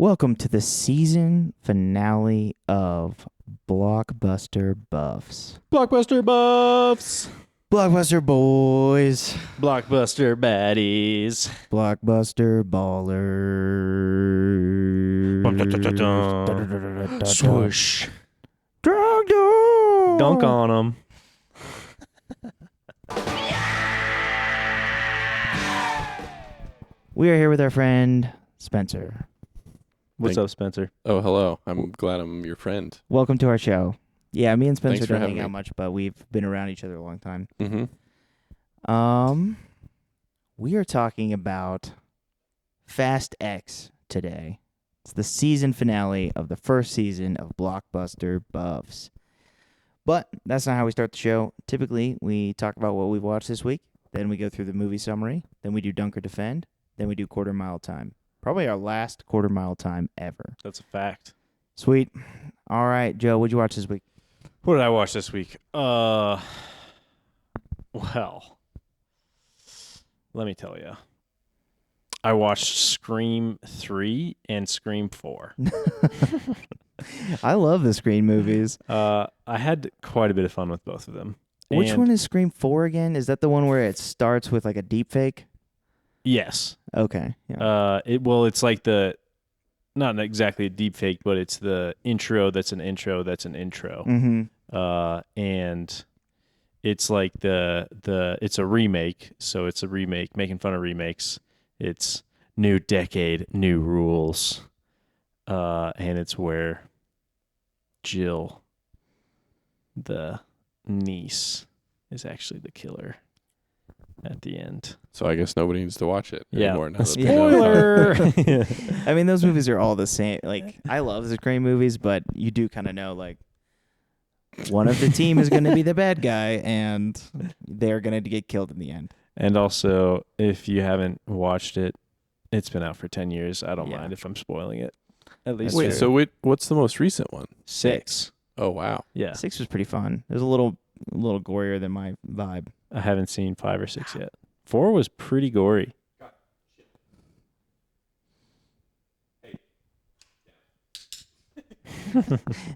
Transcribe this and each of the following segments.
Welcome to the season finale of Blockbuster Buffs. Blockbuster buffs. Blockbuster boys. Blockbuster baddies. Blockbuster ballers. Swoosh. Drag dog. Dunk on them. We are here with our friend Spencer. What's up, Spencer? Oh, hello. I'm glad I'm your friend. Welcome to our show. Yeah, me and Spencer Thanks for don't having hang out me. much, but we've been around each other a long time. Mm-hmm. We are talking about Fast X today. It's the season finale of the first season of Blockbuster Buffs. But that's not how we start the show. Typically, we talk about what we've watched this week, then we go through the movie summary, then we do Dunk or Defend, then we do Quarter Mile Time. Probably our last Quarter Mile Time ever. That's a fact. Sweet. All right, Joe, what'd you watch this week? What did I watch this week? Well, let me tell you. I watched Scream 3 and Scream 4. I love the Scream movies. I had quite a bit of fun with both of them. Which And- one is Scream 4 again? Is that the one where it starts with like a deep fake? Yes. Okay. Yeah. It's like not exactly a deep fake, but it's the intro that's an intro that's an intro. Mm-hmm. And it's like it's a remake, so it's a remake making fun of remakes. It's new decade, new rules. And it's where Jill, the niece, is actually the killer at the end. So I guess nobody needs to watch it Yeah. anymore. Now that they know. Spoiler. I mean, those movies are all the same. Like, I love the Scream movies, but you do kind of know, like, one of the team is going to be the bad guy, and they're going to get killed in the end. And also, if you haven't watched it, it's been out for 10 years. I don't Yeah. mind if I'm spoiling it. At least Wait, for so what's the most recent one? 6. Oh, wow. Yeah. 6 was pretty fun. It was a little gorier than my vibe. I haven't seen 5 or 6 yet. 4 was pretty gory.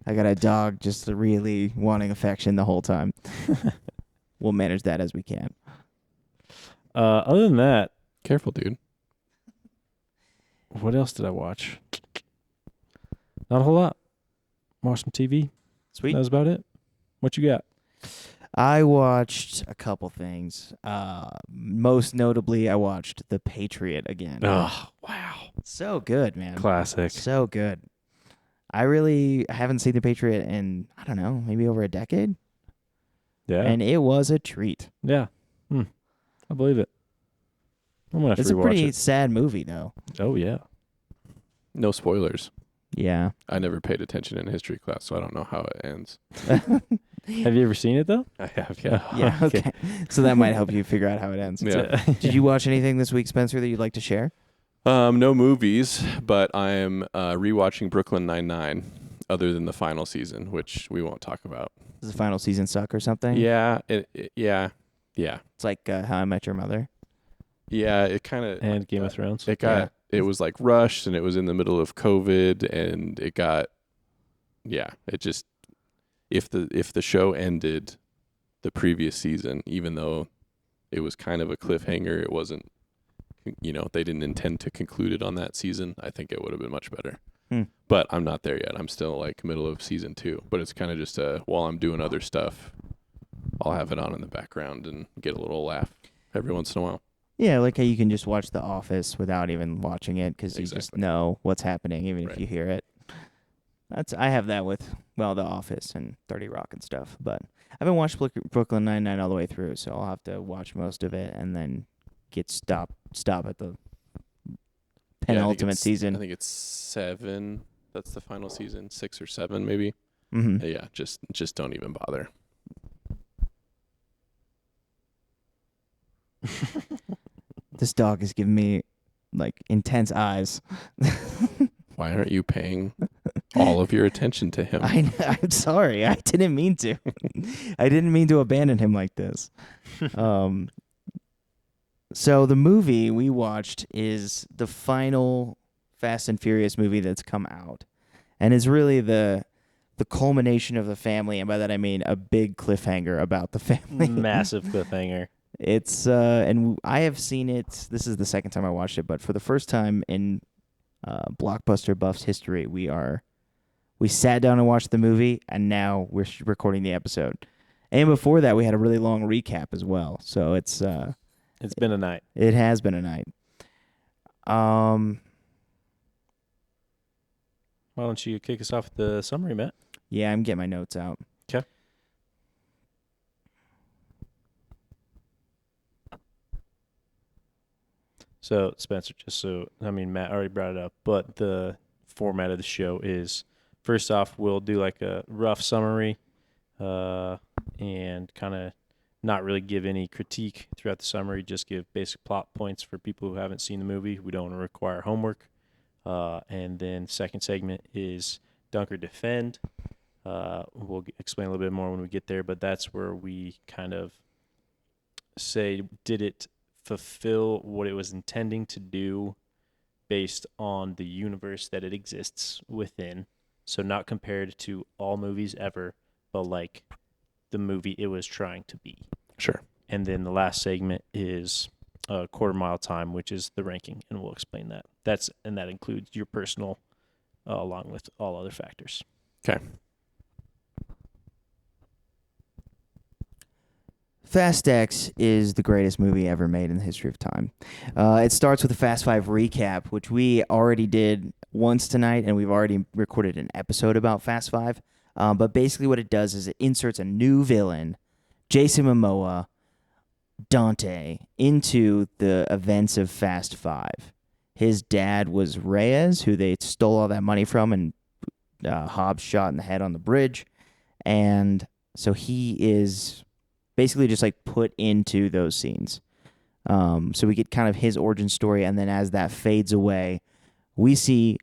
I got a dog just really wanting affection the whole time. We'll manage that as we can. Other than that, Careful, dude. what else did I watch? Not a whole lot. Watched some TV. Sweet. That was about it. What you got? I watched a couple things. Most notably, I watched The Patriot again. Oh, wow. So good, man. Classic. So good. I really haven't seen The Patriot in, I don't know, maybe over a decade. Yeah. And it was a treat. Yeah. I believe it. I'm going to have It's to a rewatch pretty it. sad movie, though. Oh, yeah. No spoilers. Yeah. I never paid attention in history class, so I don't know how it ends. Have you ever seen it, though? I have, yeah. Yeah, okay. So that might help you figure out how it ends. Yeah. Did you watch anything this week, Spencer, that you'd like to share? No movies, but I am rewatching Brooklyn Nine-Nine other than the final season, which we won't talk about. Does the final season suck or something? Yeah, yeah. It's like How I Met Your Mother. Yeah, it kind of... And Game of Thrones. It was like rushed, and it was in the middle of COVID, and it got, it just, if the show ended the previous season, even though it was kind of a cliffhanger, it wasn't, they didn't intend to conclude it on that season, I think it would have been much better. But I'm not there yet. I'm still like middle of season 2, but it's kind of just while I'm doing other stuff, I'll have it on in the background and get a little laugh every once in a while. Yeah, like how you can just watch The Office without even watching it because you just Exactly. know what's happening even if Right. you hear it. I have that with, The Office and 30 Rock and stuff. But I haven't watched Brooklyn Nine-Nine all the way through, so I'll have to watch most of it and then stop at the penultimate season. I think it's 7. That's the final season. 6 or 7 maybe. Mm-hmm. Yeah, just don't even bother. This dog is giving me like intense eyes. Why aren't you paying all of your attention to him? I'm sorry. I didn't mean to. I didn't mean to abandon him like this. So the movie we watched is the final Fast and Furious movie that's come out, and is really the culmination of the family, and by that I mean a big cliffhanger about the family. Massive cliffhanger. It's and I have seen it. This is the second time I watched it, but for the first time in Blockbuster Buffs history, we sat down and watched the movie, and now we're recording the episode. And before that, we had a really long recap as well. So it's been a night. It has been a night. Why don't you kick us off with the summary, Matt? Yeah, I'm getting my notes out. Okay. So, Spencer, Matt already brought it up, but the format of the show is, first off, we'll do like a rough summary and kind of not really give any critique throughout the summary, just give basic plot points for people who haven't seen the movie, who don't require homework. And then second segment is Dunk or Defend. We'll explain a little bit more when we get there, but that's where we kind of say, did it fulfill what it was intending to do based on the universe that it exists within? So not compared to all movies ever, but like the movie it was trying to be. Sure. And then the last segment is quarter mile time, which is the ranking, and we'll explain that. That includes your personal, along with all other factors. Okay. Fast X is the greatest movie ever made in the history of time. It starts with a Fast 5 recap, which we already did once tonight, and we've already recorded an episode about Fast 5. But basically what it does is it inserts a new villain, Jason Momoa, Dante, into the events of Fast 5. His dad was Reyes, who they stole all that money from, and Hobbs shot in the head on the bridge. And so he is basically just like put into those scenes. So we get kind of his origin story, and then as that fades away, we see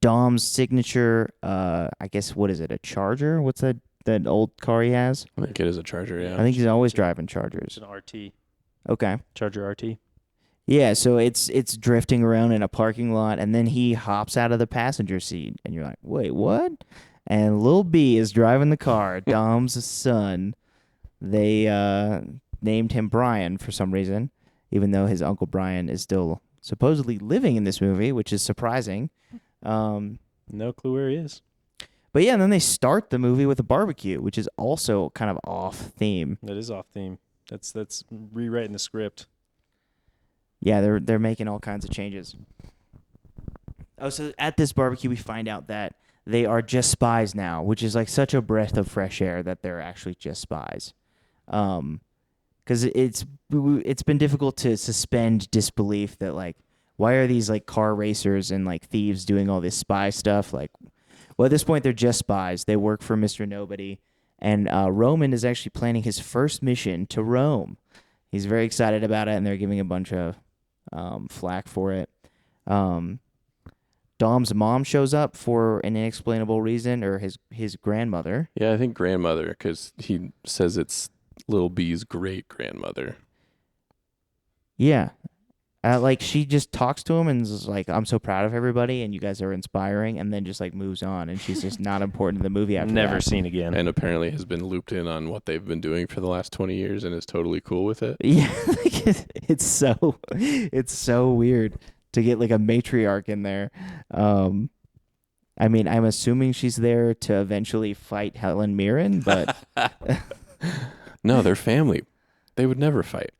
Dom's signature, I guess, what is it, a Charger? What's that old car he has? I think it is a Charger, yeah. I think he's always driving Chargers. It's an RT. Okay. Charger RT. Yeah, so it's drifting around in a parking lot, and then he hops out of the passenger seat, and you're like, wait, what? And Lil B is driving the car, Dom's son. They named him Brian for some reason, even though his Uncle Brian is still supposedly living in this movie, which is surprising. No clue where he is. But yeah, and then they start the movie with a barbecue, which is also kind of off theme. That is off theme. That's rewriting the script. Yeah, they're making all kinds of changes. Oh, so at this barbecue, we find out that they are just spies now, which is like such a breath of fresh air that they're actually just spies. Because it's been difficult to suspend disbelief that, like, why are these like car racers and like thieves doing all this spy stuff? Like, well, at this point they're just spies. They work for Mr. Nobody, and Roman is actually planning his first mission to Rome. He's very excited about it, and they're giving a bunch of flack for it. Dom's mom shows up for an inexplainable reason, or his grandmother. Yeah, I think grandmother, because he says it's Lil B's great-grandmother. Yeah. Like, she just talks to him and is like, I'm so proud of everybody, and you guys are inspiring, and then just, like, moves on, and she's just not important in the movie after Never that. seen again. And apparently has been looped in on what they've been doing for the last 20 years and is totally cool with it. Yeah, it's so weird to get, like, a matriarch in there. I mean, I'm assuming she's there to eventually fight Helen Mirren, but... No, they're family. They would never fight.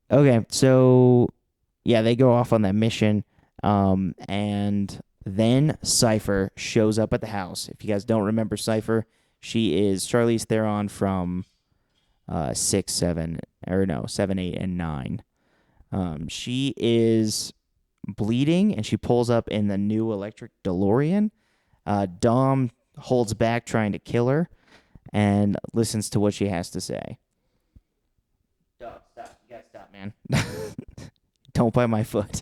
Okay, so yeah, they go off on that mission, and then Cypher shows up at the house. If you guys don't remember Cypher, she is Charlize Theron from 7, 8, and 9. She is bleeding, and she pulls up in the new electric DeLorean. Dom holds back trying to kill her and listens to what she has to say. Stop. You gotta stop, man. Don't bite my foot.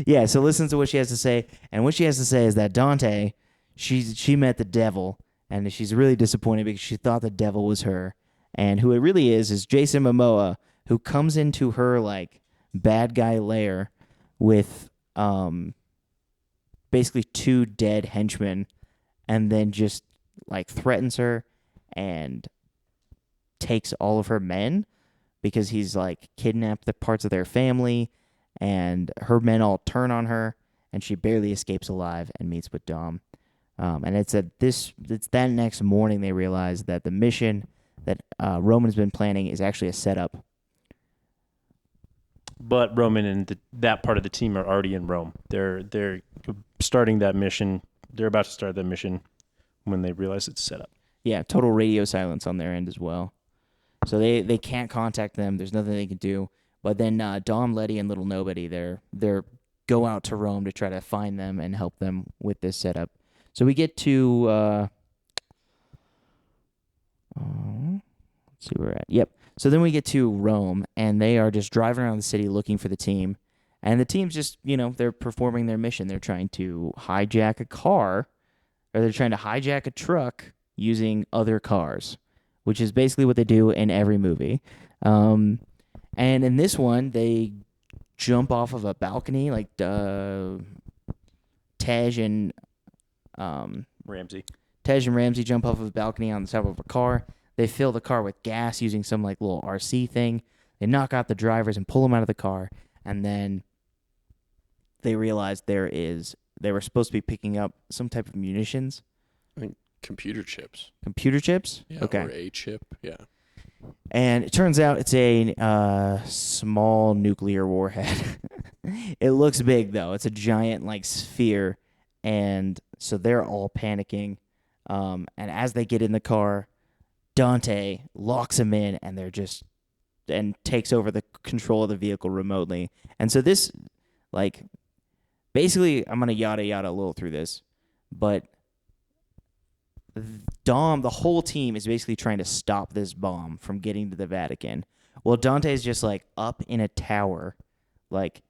Yeah, so listen to what she has to say. And what she has to say is that Dante, she met the devil, and she's really disappointed because she thought the devil was her. And who it really is Jason Momoa, who comes into her, like, bad guy lair with basically 2 dead henchmen, and then just like threatens her and takes all of her men because he's like kidnapped the parts of their family, and her men all turn on her, and she barely escapes alive and meets with Dom. And it's that next morning they realize that the mission that Roman's been planning is actually a setup. But Roman and that part of the team are already in Rome. They're starting that mission. They're about to start that mission when they realize it's set up. Yeah, total radio silence on their end as well. So they can't contact them. There's nothing they can do. But then Dom, Letty, and Little Nobody, they're go out to Rome to try to find them and help them with this setup. So we get to let's see where we're at. Yep. So then we get to Rome, and they are just driving around the city looking for the team. And the team's just, they're performing their mission. They're trying to hijack a car, or they're trying to hijack a truck using other cars, which is basically what they do in every movie. And in this one, they jump off of a balcony, like Tej and Ramsey. Tej and Ramsey jump off of a balcony on the top of a car. They fill the car with gas using some like little RC thing. They knock out the drivers and pull them out of the car, and then they realize they were supposed to be picking up some type of munitions. I think computer chips. Computer chips? Yeah, Okay. or a chip. Yeah. And it turns out it's a small nuclear warhead. It looks big, though. It's a giant, like, sphere. And so they're all panicking. And as they get in the car, Dante locks them in, and takes over the control of the vehicle remotely. And so this, like, basically, I'm going to yada a little through this. But Dom, the whole team is basically trying to stop this bomb from getting to the Vatican. Well, Dante's just like up in a tower, like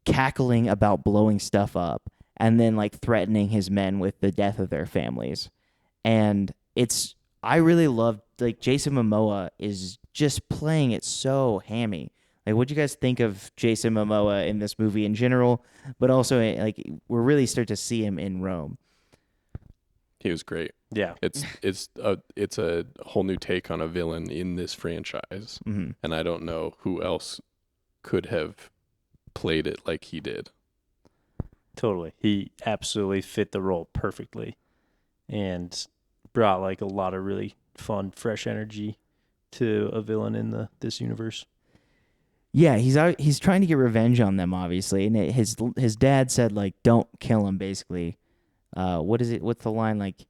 cackling about blowing stuff up, and then like threatening his men with the death of their families. And I really love, like, Jason Momoa is just playing it so hammy. Like, what'd you guys think of Jason Momoa in this movie in general, but also like we're really start to see him in Rome. He was great. Yeah. It's a whole new take on a villain in this franchise, Mm-hmm. and I don't know who else could have played it like he did. Totally. He absolutely fit the role perfectly and brought like a lot of really fun, fresh energy to a villain in this universe. Yeah, he's trying to get revenge on them, obviously, and his dad said, like, don't kill him, basically. What is it? What's the line? Like,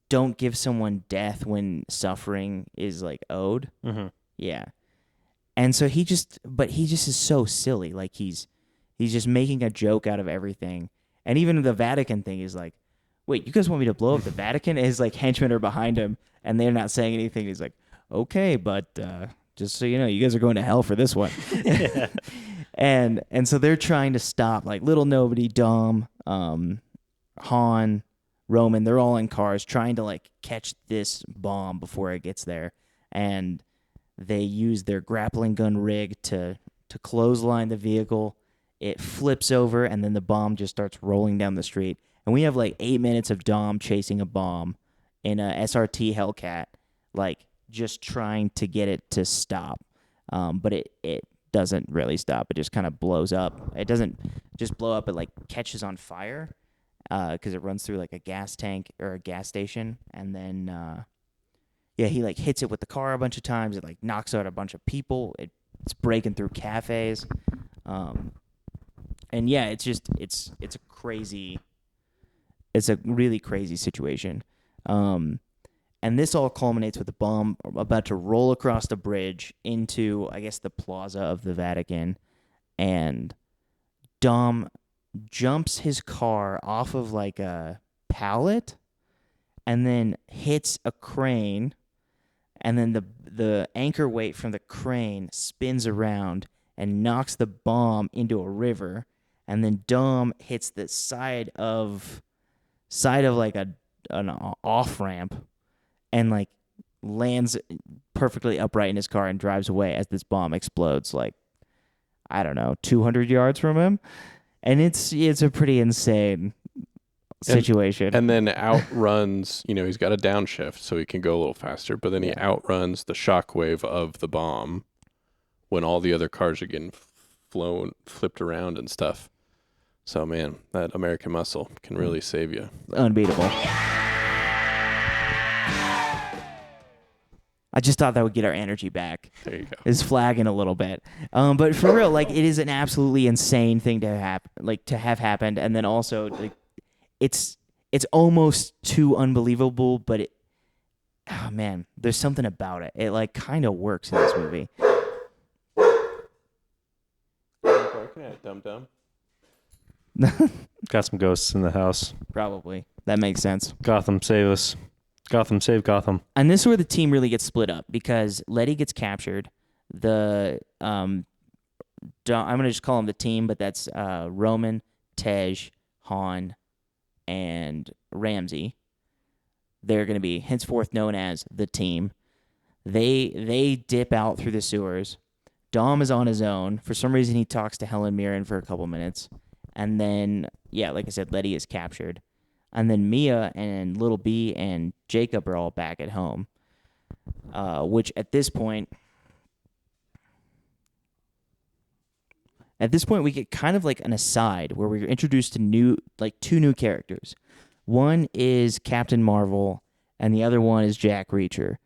don't give someone death when suffering is like owed. Mm-hmm. Yeah, and so he just is so silly. Like he's just making a joke out of everything, and even the Vatican thing is like, wait, you guys want me to blow up the Vatican? And his like henchmen are behind him, and they're not saying anything. He's like, okay, but just so you know, you guys are going to hell for this one. And so they're trying to stop, like, Little Nobody, Dom, Han, Roman. They're all in cars trying to like catch this bomb before it gets there, and they use their grappling gun rig to clothesline the vehicle. It flips over, and then the bomb just starts rolling down the street. And we have like 8 minutes of Dom chasing a bomb in a SRT Hellcat, like just trying to get it to stop. But it doesn't really stop. It just kind of blows up. It doesn't just blow up. It like catches on fire because it runs through like a gas tank or a gas station. And then, he like hits it with the car a bunch of times. It like knocks out a bunch of people. It's breaking through cafes. And yeah, it's a crazy... It's a really crazy situation. And this all culminates with the bomb about to roll across the bridge into, I guess, the plaza of the Vatican. And Dom jumps his car off of like a pallet and then hits a crane. And then the anchor weight from the crane spins around and knocks the bomb into a river. And then Dom hits the side of like an off ramp and like lands perfectly upright in his car and drives away as this bomb explodes. Like, I don't know, 200 yards from him. And it's a pretty insane situation. And then outruns, he's got a downshift so he can go a little faster, but then he outruns the shockwave of the bomb when all the other cars are getting flipped around and stuff. So, man, that American muscle can really save you. Unbeatable. I just thought that would get our energy back. There you go. Is flagging a little bit. But for real, like, it is an absolutely insane thing to have happened. And then also, like, it's almost too unbelievable, but oh man, there's something about it. It like kind of works in this movie. Barking at dum-dum. Got some ghosts in the house. Probably. That makes sense. Gotham, save us. Gotham, save Gotham. And this is where the team really gets split up because Letty gets captured. I'm gonna just call them the team, but that's Roman, Tej, Han, and Ramsey. They're going to be henceforth known as the team. They dip out through the sewers. Dom is on his own. For some reason, he talks to Helen Mirren for a couple minutes. And then, like I said, Letty is captured. And then Mia and Little B and Jacob are all back at home. Which at this point, we get kind of like an aside where we're introduced to two new characters. One is Captain Marvel, and the other one is Jack Reacher.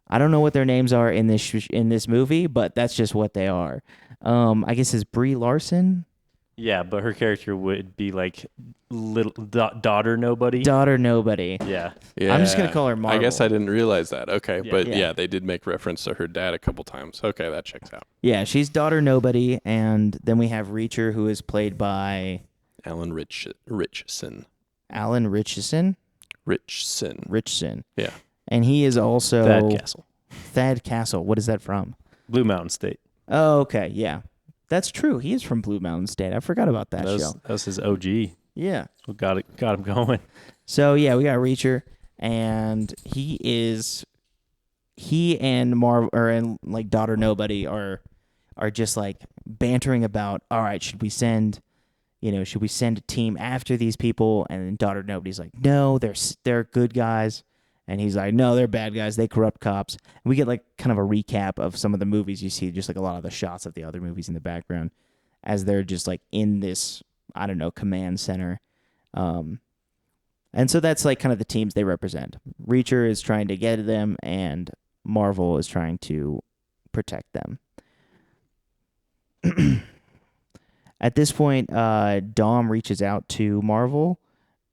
I don't know what their names are in this movie, but that's just what they are. I guess it's Brie Larson. Yeah, but her character would be like little daughter nobody. Daughter nobody. Yeah. Yeah. I'm just gonna call her Marvel. I guess I didn't realize that. Okay, but Yeah. they did make reference to her dad a couple times. Okay, that checks out. Yeah, she's daughter nobody, and then we have Reacher, who is played by Alan Richson. Alan Richardson. Richson. Yeah. And he is also Thad Castle. Thad Castle. What is that from? Blue Mountain State. Oh, okay, yeah. That's true. He is from Blue Mountain State. I forgot about that show. That was his OG. Yeah. That's what got him going. So yeah, we got Reacher, and he and Marv and like Daughter Nobody are just like bantering about, all right, should we send a team after these people? And then Daughter Nobody's like, no, they're good guys. And he's like, no, they're bad guys. They corrupt cops. And we get like kind of a recap of some of the movies you see, just like a lot of the shots of the other movies in the background as they're just like in this, I don't know, command center. And so that's like kind of the teams they represent. Reacher is trying to get them, and Marvel is trying to protect them. At this point, Dom reaches out to Marvel,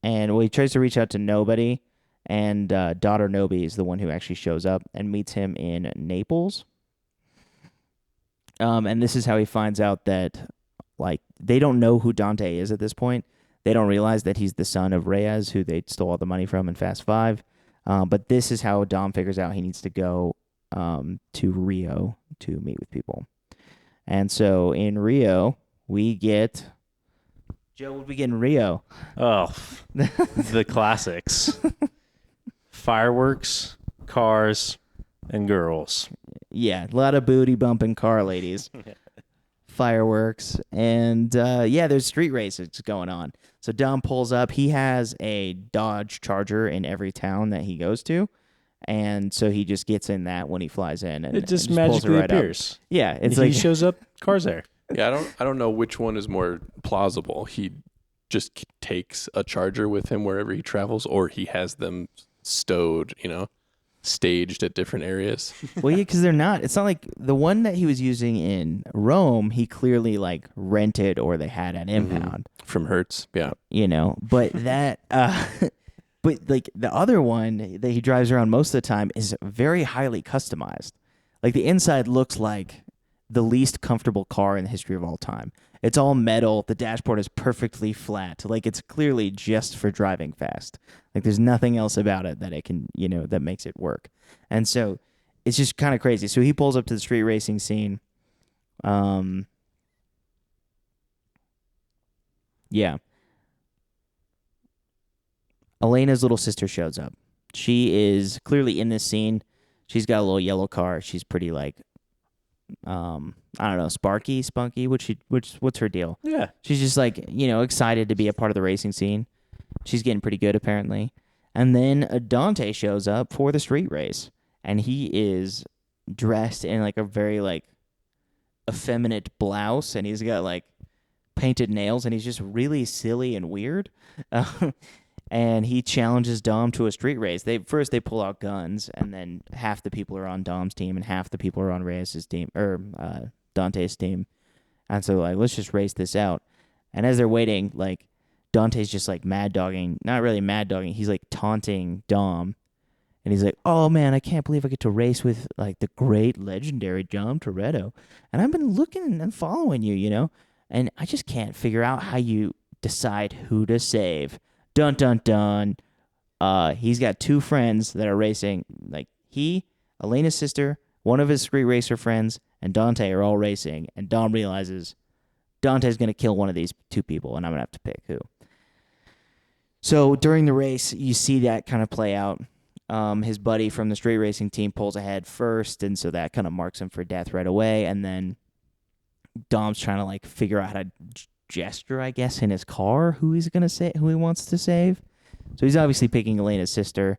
and he tries to reach out to Nobody. And Daughter Nobi is the one who actually shows up and meets him in Naples. And this is how he finds out that, like, they don't know who Dante is at this point. They don't realize that he's the son of Reyes, who they stole all the money from in Fast 5. But this is how Dom figures out he needs to go to Rio to meet with people. And so in Rio, we get... Joe, what we get in Rio? Oh, the classics. Fireworks, cars, and girls. Yeah, a lot of booty bumping car ladies. Fireworks. And there's street races going on. So Dom pulls up. He has a Dodge Charger in every town that he goes to. And so he just gets in that when he flies in. And it just pulls magically it right appears. Up. Yeah, it's he like... shows up, car's there. Yeah, I don't know which one is more plausible. He just takes a Charger with him wherever he travels, or he has them stowed, staged at different areas. Well, yeah, because they're not. It's not like the one that he was using in Rome, he clearly like rented or they had at impound. From Hertz, yeah. But that, but like the other one that he drives around most of the time is very highly customized. Like the inside looks like the least comfortable car in the history of all time. It's all metal. The dashboard is perfectly flat. Like it's clearly just for driving fast. Like there's nothing else about it that it can, that makes it work. And so it's just kind of crazy. So he pulls up to the street racing scene. Yeah. Elena's little sister shows up. She is clearly in this scene. She's got a little yellow car. She's pretty like I don't know, Sparky, Spunky, what's her deal? Yeah. She's just like, excited to be a part of the racing scene. She's getting pretty good apparently. And then Dante shows up for the street race, and he is dressed in like a very like effeminate blouse, and he's got like painted nails, and he's just really silly and weird. And he challenges Dom to a street race. They pull out guns, and then half the people are on Dom's team and half the people are on Reyes's team or Dante's team. And so like, let's just race this out. And as they're waiting, like Dante's just like mad dogging, not really mad dogging. He's like taunting Dom, and he's like, "Oh man, I can't believe I get to race with like the great legendary Dom Toretto, and I've been looking and following you, and I just can't figure out how you decide who to save." Dun dun dun. He's got two friends that are racing. Like Elena's sister, one of his street racer friends, and Dante are all racing. And Dom realizes Dante's gonna kill one of these two people, and I'm gonna have to pick who. So during the race, you see that kind of play out. His buddy from the street racing team pulls ahead first, and so that kind of marks him for death right away. And then Dom's trying to like figure out how to gesture, I guess, in his car who he wants to save. So he's obviously picking Elena's sister.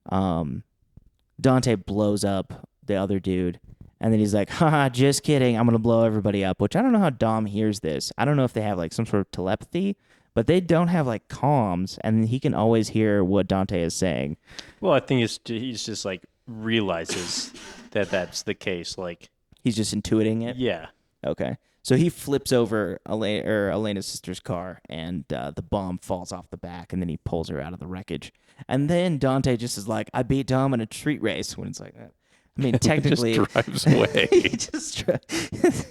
Dante blows up the other dude, and then he's like, haha, just kidding, I'm gonna blow everybody up, which I don't know how Dom hears this. I don't know if they have like some sort of telepathy, but they don't have like comms, and he can always hear what Dante is saying. Well, I think he's just like realizes that that's the case. Like He's just intuiting it? Yeah. Okay. So he flips over Elena's sister's car, and the bomb falls off the back, and then he pulls her out of the wreckage. And then Dante just is like, I beat Dom in a street race, when it's like, I mean, technically... just drives away.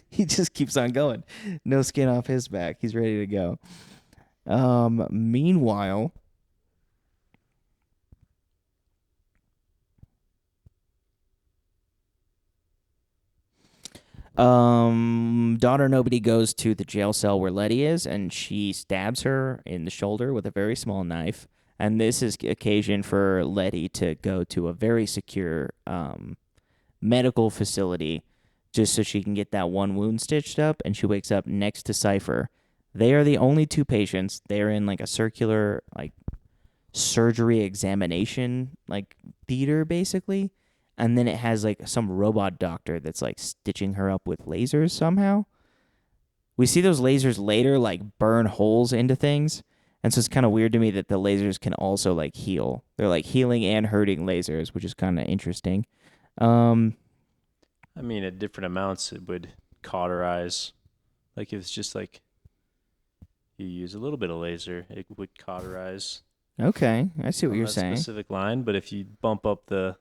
he just keeps on going. No skin off his back. He's ready to go. Meanwhile... daughter Nobody goes to the jail cell where Letty is, and she stabs her in the shoulder with a very small knife. And this is occasion for Letty to go to a very secure medical facility just so she can get that one wound stitched up. And she wakes up next to Cypher. They are the only two patients. They're in like a circular like surgery examination like theater basically. And then it has like some robot doctor that's like stitching her up with lasers somehow. We see those lasers later like burn holes into things. And so it's kind of weird to me that the lasers can also like heal. They're like healing and hurting lasers, which is kind of interesting. I mean, at different amounts, it would cauterize. Like if it's just like you use a little bit of laser, it would cauterize. Okay, I see what you're saying. Specific line, but if you bump up the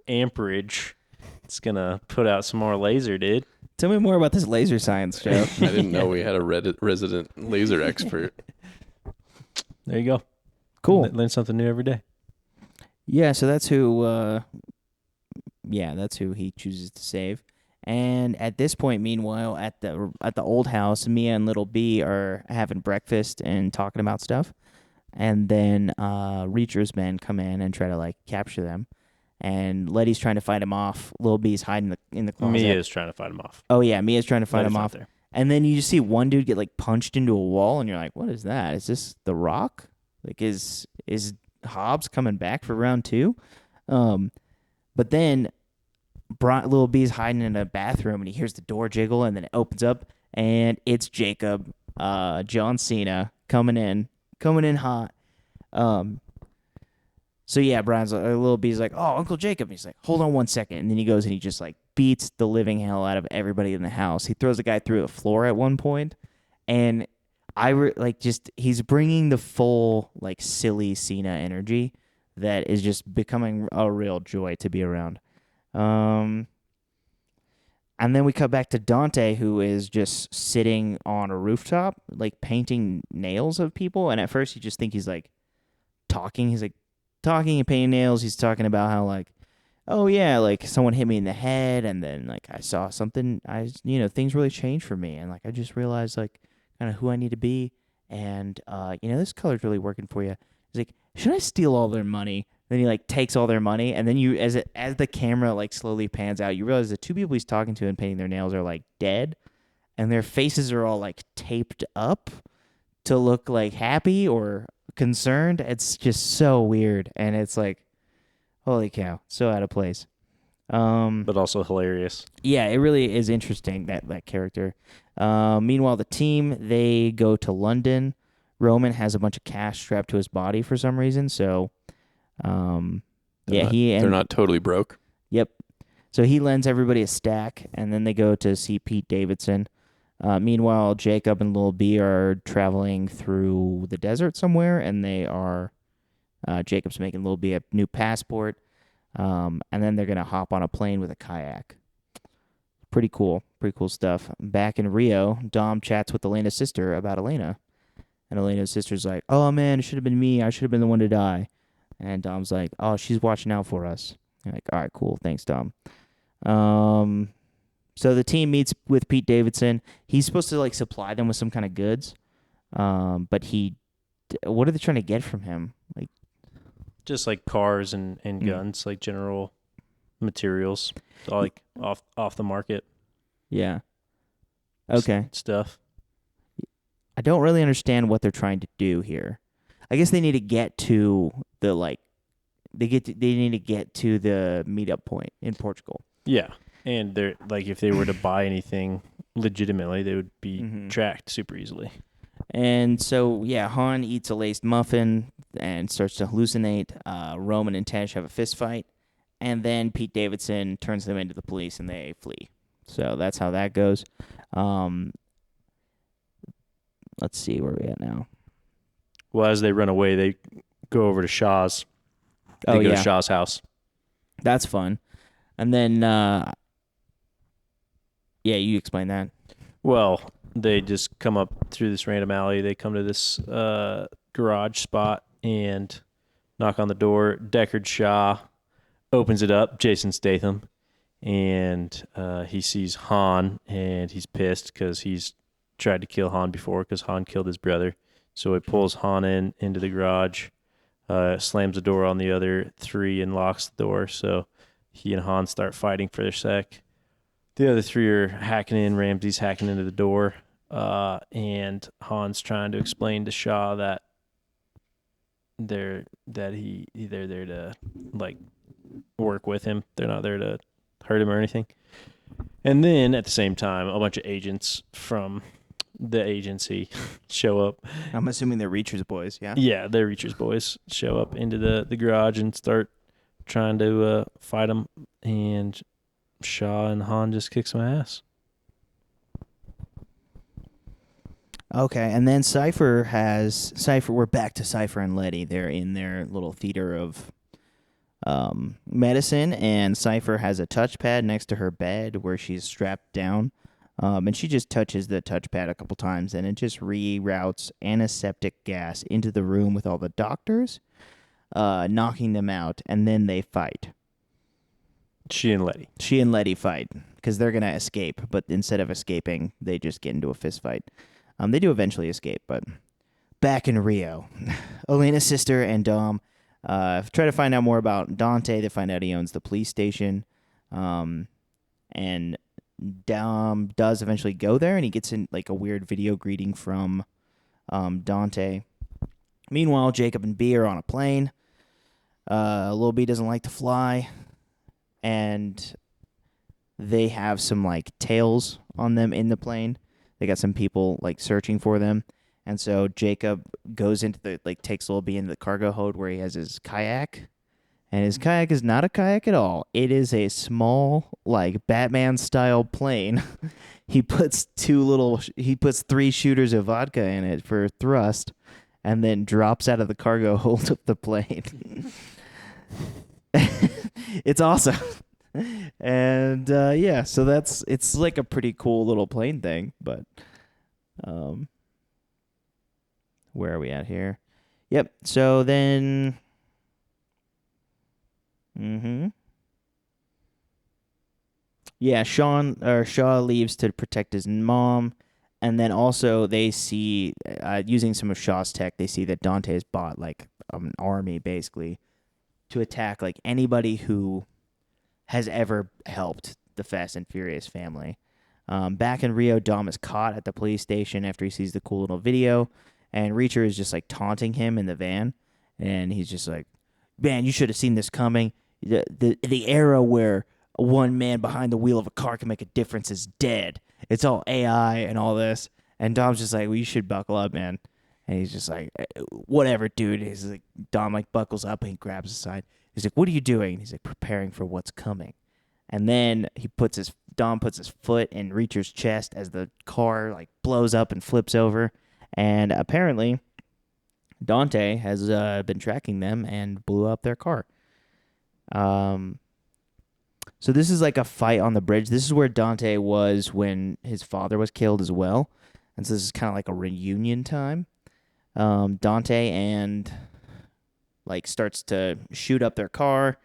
amperage, it's gonna put out some more laser, dude. Tell me more about this laser science, Joe. I didn't know we had a resident laser expert. There you go. Cool. Learn something new every day. Yeah, so that's who. That's who he chooses to save. And at this point, meanwhile, at the old house, Mia and Little B are having breakfast and talking about stuff. And then Reacher's men come in and try to like capture them. And Letty's trying to fight him off. Little B's hiding in the closet. Mia's trying to fight him off. Oh yeah, Mia's trying to fight him off. There. And then you just see one dude get like punched into a wall, and you're like, "What is that? Is this The Rock? Like, is Hobbs coming back for round 2?" But then Little B's hiding in a bathroom, and he hears the door jiggle, and then it opens up, and it's Jacob, John Cena coming in hot. So yeah, Brian's Little B's like, "Oh, Uncle Jacob." And he's like, "Hold on one second." And then he goes and he just like beats the living hell out of everybody in the house. He throws a guy through the floor at one point, and he's bringing the full like silly Cena energy that is just becoming a real joy to be around. And then we cut back to Dante, who is just sitting on a rooftop, like painting nails of people. And at first, you just think he's like talking. He's like talking and painting nails. He's talking about how like, oh yeah, like someone hit me in the head, and then like I saw something. Things really changed for me, and like I just realized like kind of who I need to be, and this color's really working for you. He's like, should I steal all their money? Then he like takes all their money, and then as the camera like slowly pans out, you realize the two people he's talking to and painting their nails are like dead, and their faces are all like taped up to look like happy or concerned. It's just so weird, and it's like, holy cow, so out of place. But also hilarious. Yeah, it really is interesting, that character. Meanwhile, the team, they go to London. Roman has a bunch of cash strapped to his body for some reason, so They're not totally broke. Yep. So he lends everybody a stack, and then they go to see Pete Davidson. Meanwhile, Jacob and Lil B are traveling through the desert somewhere, and they are Jacob's making Lil B a new passport, and then they're gonna hop on a plane with a kayak. Pretty cool stuff. Back in Rio, Dom chats with Elena's sister about Elena, and Elena's sister's like, "Oh man, it should have been me. I should have been the one to die." And Dom's like, "Oh, she's watching out for us." You're like, "All right, cool. Thanks, Dom." So the team meets with Pete Davidson. He's supposed to like supply them with some kind of goods. But what are they trying to get from him? Like Just like cars and guns, like general materials, like off the market. Yeah. Okay. Stuff. I don't really understand what they're trying to do here. I guess they need to get to the they need to get to the meetup point in Portugal. Yeah. And they're like, if they were to buy anything legitimately, they would be tracked super easily. And so, yeah, Han eats a laced muffin and starts to hallucinate. Roman and Tesh have a fist fight. And then Pete Davidson turns them into the police and they flee. So that's how that goes. Let's see where we're at now. Well, as they run away, they go over to Shaw's. They go to Shaw's house. That's fun. And then, you explain that. Well, they just come up through this random alley. They come to this garage spot and knock on the door. Deckard Shaw opens it up, Jason Statham, and he sees Han, and he's pissed because he's tried to kill Han before because Han killed his brother. So he pulls Han into the garage, slams the door on the other three, and locks the door. So he and Han start fighting for a sec. The other three are hacking in. Ramsey's hacking into the door, and Han's trying to explain to Shaw that they're there to like work with him. They're not there to hurt him or anything. And then at the same time, a bunch of agents from the agency show up. I'm assuming they're Reacher's boys, yeah? Yeah, they're Reacher's boys. Show up into the garage and start trying to fight them, and Shaw and Han just kick some ass. Okay, and then Cypher, we're back to Cypher and Letty. They're in their little theater of medicine, and Cypher has a touchpad next to her bed where she's strapped down. And she just touches the touchpad a couple times, and it just reroutes antiseptic gas into the room with all the doctors, knocking them out, and then they fight. She and Letty fight because they're going to escape, but instead of escaping, they just get into a fist fight. They do eventually escape, but back in Rio, Elena's sister and Dom try to find out more about Dante. They find out he owns the police station, and Dom does eventually go there, and he gets in like a weird video greeting from Dante. Meanwhile, Jacob and B are on a plane. Lil B doesn't like to fly, and they have some like tails on them in the plane. They got some people like searching for them, and so Jacob goes into takes Lil B into the cargo hold where he has his kayak. And his kayak is not a kayak at all. It is a small, like, Batman-style plane. He puts 3 shooters of vodka in it for thrust, and then drops out of the cargo hold of the plane. It's awesome. And, so it's like a pretty cool little plane thing, but, where are we at here? Yep, so then... Yeah, Shaw leaves to protect his mom, and then also they see, using some of Shaw's tech, they see that Dante has bought like an army basically to attack like anybody who has ever helped the Fast and Furious family. Back in Rio, Dom is caught at the police station after he sees the cool little video, and Reacher is just like taunting him in the van, and he's just like, "Man, you should have seen this coming. The era where one man behind the wheel of a car can make a difference is dead. It's all AI and all this." And Dom's just like, "Well, you should buckle up, man." And he's just like, "Whatever, dude." He's like, Dom like buckles up and he grabs his side. He's like, "What are you doing?" And he's like, "Preparing for what's coming." And then Dom puts his foot in Reacher's chest as the car like blows up and flips over. And apparently, Dante has been tracking them and blew up their car. So this is like a fight on the bridge. This is where Dante was when his father was killed as well. And so this is kind of like a reunion time. Dante and like starts to shoot up their car.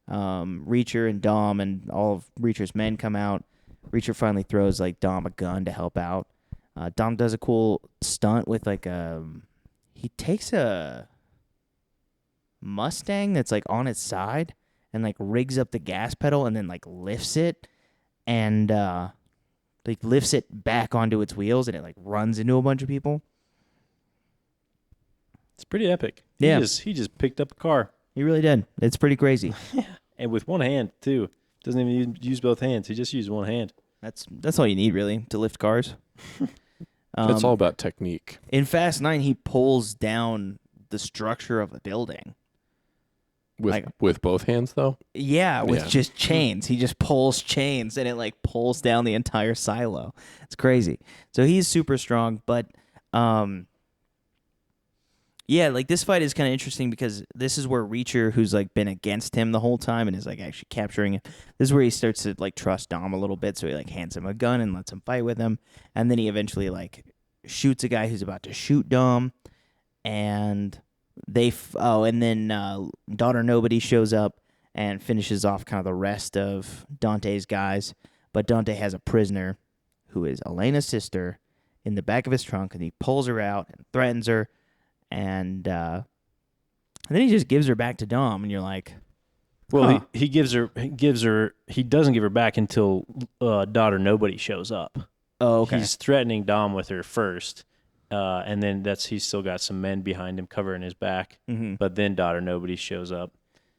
Reacher and Dom and all of Reacher's men come out. Reacher finally throws like Dom a gun to help out. Dom does a cool stunt with like he takes a Mustang that's like on its side and like rigs up the gas pedal and then like lifts it and like lifts it back onto its wheels and it like runs into a bunch of people. It's pretty epic. Yeah. He just picked up a car. He really did. It's pretty crazy. And with one hand, too. Doesn't even use both hands. He just used one hand. That's all you need, really, to lift cars. It's all about technique. In Fast 9, he pulls down the structure of the building. With both hands, though? Yeah, with just chains. He just pulls chains, and it, like, pulls down the entire silo. It's crazy. So he's super strong, but... yeah, like this fight is kind of interesting because this is where Reacher, who's like been against him the whole time and is like actually capturing him, this is where he starts to like trust Dom a little bit. So he like hands him a gun and lets him fight with him. And then he eventually like shoots a guy who's about to shoot Dom. And and then Daughter Nobody shows up and finishes off kind of the rest of Dante's guys. But Dante has a prisoner who is Elena's sister in the back of his trunk, and he pulls her out and threatens her. And then he just gives her back to Dom, and you're like, well, he doesn't give her back until Daughter Nobody shows up. Oh, okay. He's threatening Dom with her first, and then he's still got some men behind him covering his back. Mm-hmm. But then Daughter Nobody shows up,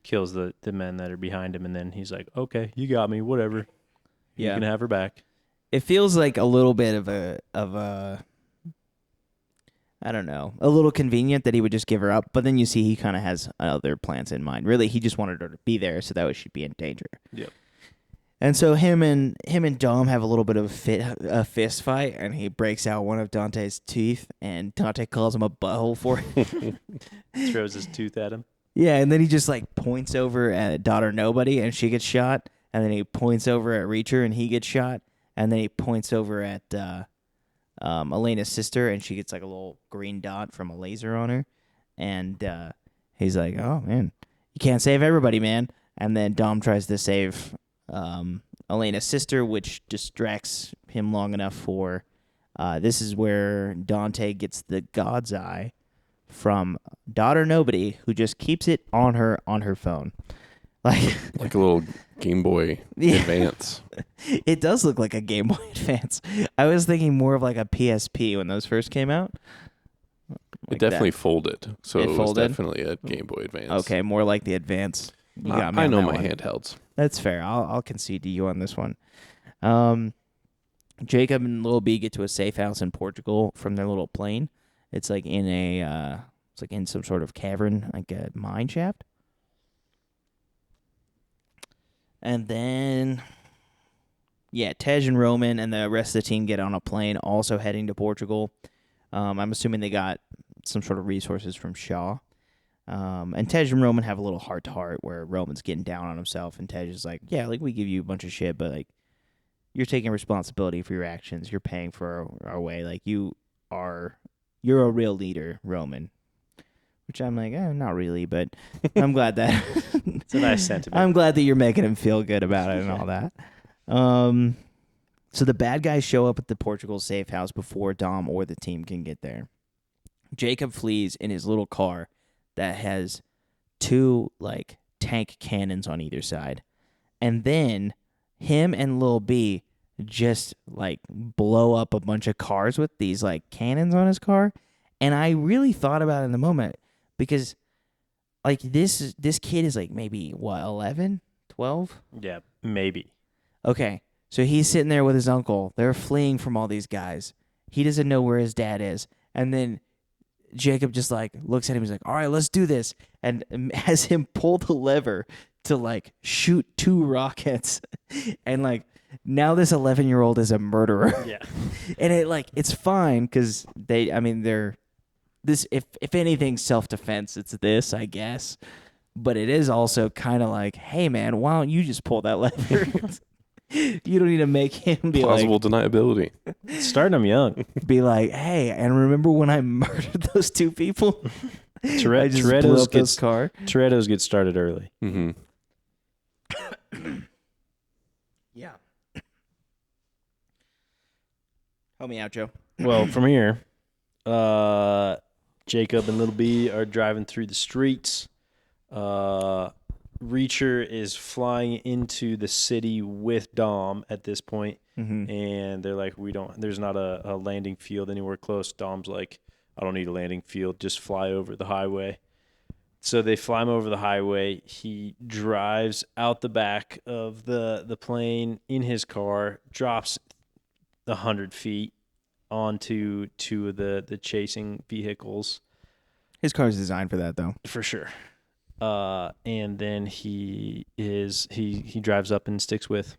kills the men that are behind him, and then he's like, "Okay, you got me, whatever. You can have her back." It feels like a little bit of a I don't know, a little convenient that he would just give her up, but then you see he kind of has other plans in mind. Really, he just wanted her to be there so that way she'd be in danger. Yep. And so him and Dom have a little bit of a fist fight, and he breaks out one of Dante's teeth, and Dante calls him a butthole for it. Throws his tooth at him. Yeah, and then he just like points over at Daughter Nobody, and she gets shot, and then he points over at Reacher, and he gets shot, and then he points over at Elena's sister, and she gets like a little green dot from a laser on her, and he's like, "Oh man, you can't save everybody, man." And then Dom tries to save Elena's sister, which distracts him long enough for this is where Dante gets the God's Eye from Daughter Nobody, who just keeps it on her phone. Like a little Game Boy Advance. It does look like a Game Boy Advance. I was thinking more of like a PSP when those first came out. It definitely folded, so it was folded? definitely a Game Boy Advance. Okay, more like the Advance. You got me I on know that my one. handhelds. That's fair. I'll concede to you on this one. Jacob and Lil B get to a safe house in Portugal from their little plane. It's like in in some sort of cavern, like a mine shaft. And then, Tej and Roman and the rest of the team get on a plane, also heading to Portugal. I'm assuming they got some sort of resources from Shaw. And Tej and Roman have a little heart-to-heart where Roman's getting down on himself, and Tej is like, "Yeah, like we give you a bunch of shit, but like you're taking responsibility for your actions. You're paying for our way. Like you're a real leader, Roman." Which I'm like, not really, but I'm glad that it's a nice sentiment. I'm glad that you're making him feel good about it and all that. So the bad guys show up at the Portugal safe house before Dom or the team can get there. Jacob flees in his little car that has two like tank cannons on either side. And then him and Lil B just like blow up a bunch of cars with these like cannons on his car. And I really thought about it in the moment because like this kid is like maybe what, 11, 12? Yeah, maybe. Okay. So he's sitting there with his uncle. They're fleeing from all these guys. He doesn't know where his dad is. And then Jacob just like looks at him. He's like, all right, let's do this. And has him pull the lever to like shoot 2 rockets. And like now this 11-year-old is a murderer. Yeah. And it's fine because they're this, if anything, self-defense, it's this, I guess. But it is also kind of like, hey man, why don't you just pull that lever? You don't need to make him be plausible deniability. Starting them young. be like, hey, and remember when I murdered those 2 people? I just blew Toretto's up this car. Toretto's get started early. Mm-hmm. Yeah. Help me out, Joe. Well, from here, Jacob and Little B are driving through the streets. Reacher is flying into the city with Dom at this point, and they're like, there's not a landing field anywhere close. Dom's like, I don't need a landing field, just fly over the highway. So they fly him over the highway. He drives out the back of the plane in his car, drops 100 feet onto 2 of the chasing vehicles. His car's designed for that, though. For sure. And then he drives up and sticks with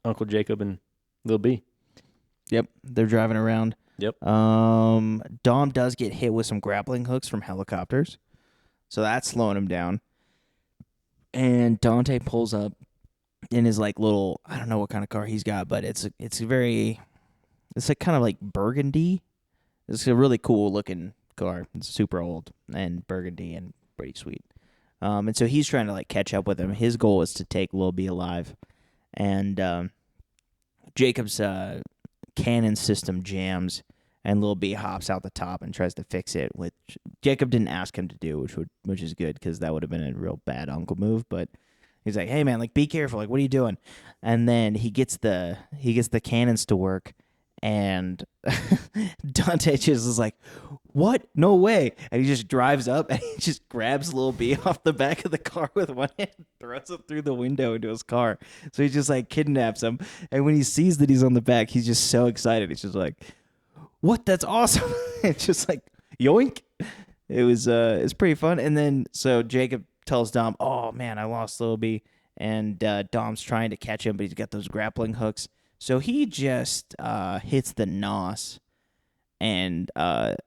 Uncle Jacob and Lil B. Yep, they're driving around. Yep. Dom does get hit with some grappling hooks from helicopters, so that's slowing him down. And Dante pulls up in his like little, I don't know what kind of car he's got, but it's like kind of like burgundy. It's a really cool looking car. It's super old and burgundy and pretty sweet. And so he's trying to like catch up with him. His goal is to take Lil B alive. And Jacob's cannon system jams, and Lil B hops out the top and tries to fix it, which Jacob didn't ask him to do, which is good because that would have been a real bad uncle move. But he's like, "Hey man, like be careful. Like what are you doing?" And then he gets the cannons to work. And Dante just is like, what? No way. And he just drives up and he just grabs Lil B off the back of the car with one hand, throws it through the window into his car. So he just like kidnaps him. And when he sees that he's on the back, he's just so excited. He's just like, what? That's awesome. It's just like, yoink. It's pretty fun. And then so Jacob tells Dom, oh man, I lost Lil B. And Dom's trying to catch him, but he's got those grappling hooks. So he just hits the nos, and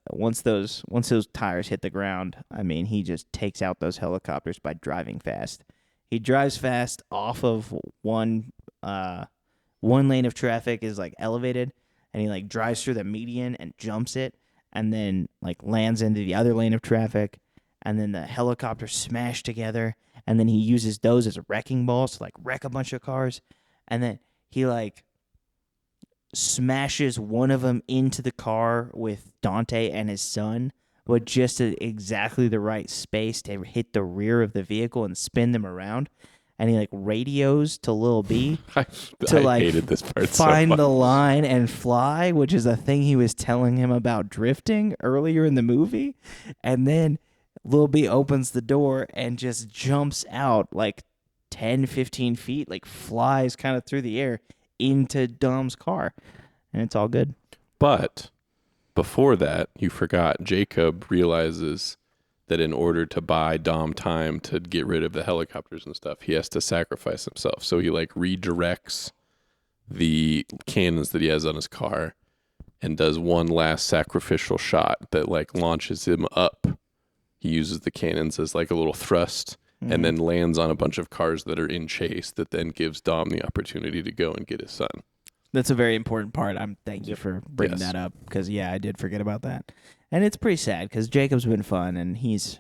once those tires hit the ground, I mean, he just takes out those helicopters by driving fast. He drives fast off of one lane of traffic is like elevated, and he like drives through the median and jumps it, and then like lands into the other lane of traffic, and then the helicopters smash together, and then he uses those as wrecking balls to like wreck a bunch of cars, and then he like smashes one of them into the car with Dante and his son, but just at exactly the right space to hit the rear of the vehicle and spin them around. And he like radios to Lil B to like hated this part find so the line and fly, which is a thing he was telling him about drifting earlier in the movie. And then Lil B opens the door and just jumps out like 10, 15 feet, like flies kind of through the air into Dom's car, and it's all good. But before that, you forgot Jacob realizes that in order to buy Dom time to get rid of the helicopters and stuff, he has to sacrifice himself. So he like redirects the cannons that he has on his car and does one last sacrificial shot that like launches him up. He uses the cannons as like a little thrust. And then lands on a bunch of cars that are in chase that then gives Dom the opportunity to go and get his son. That's a very important part. Thank you for bringing that up because, yeah, I did forget about that. And it's pretty sad because Jacob's been fun and he's,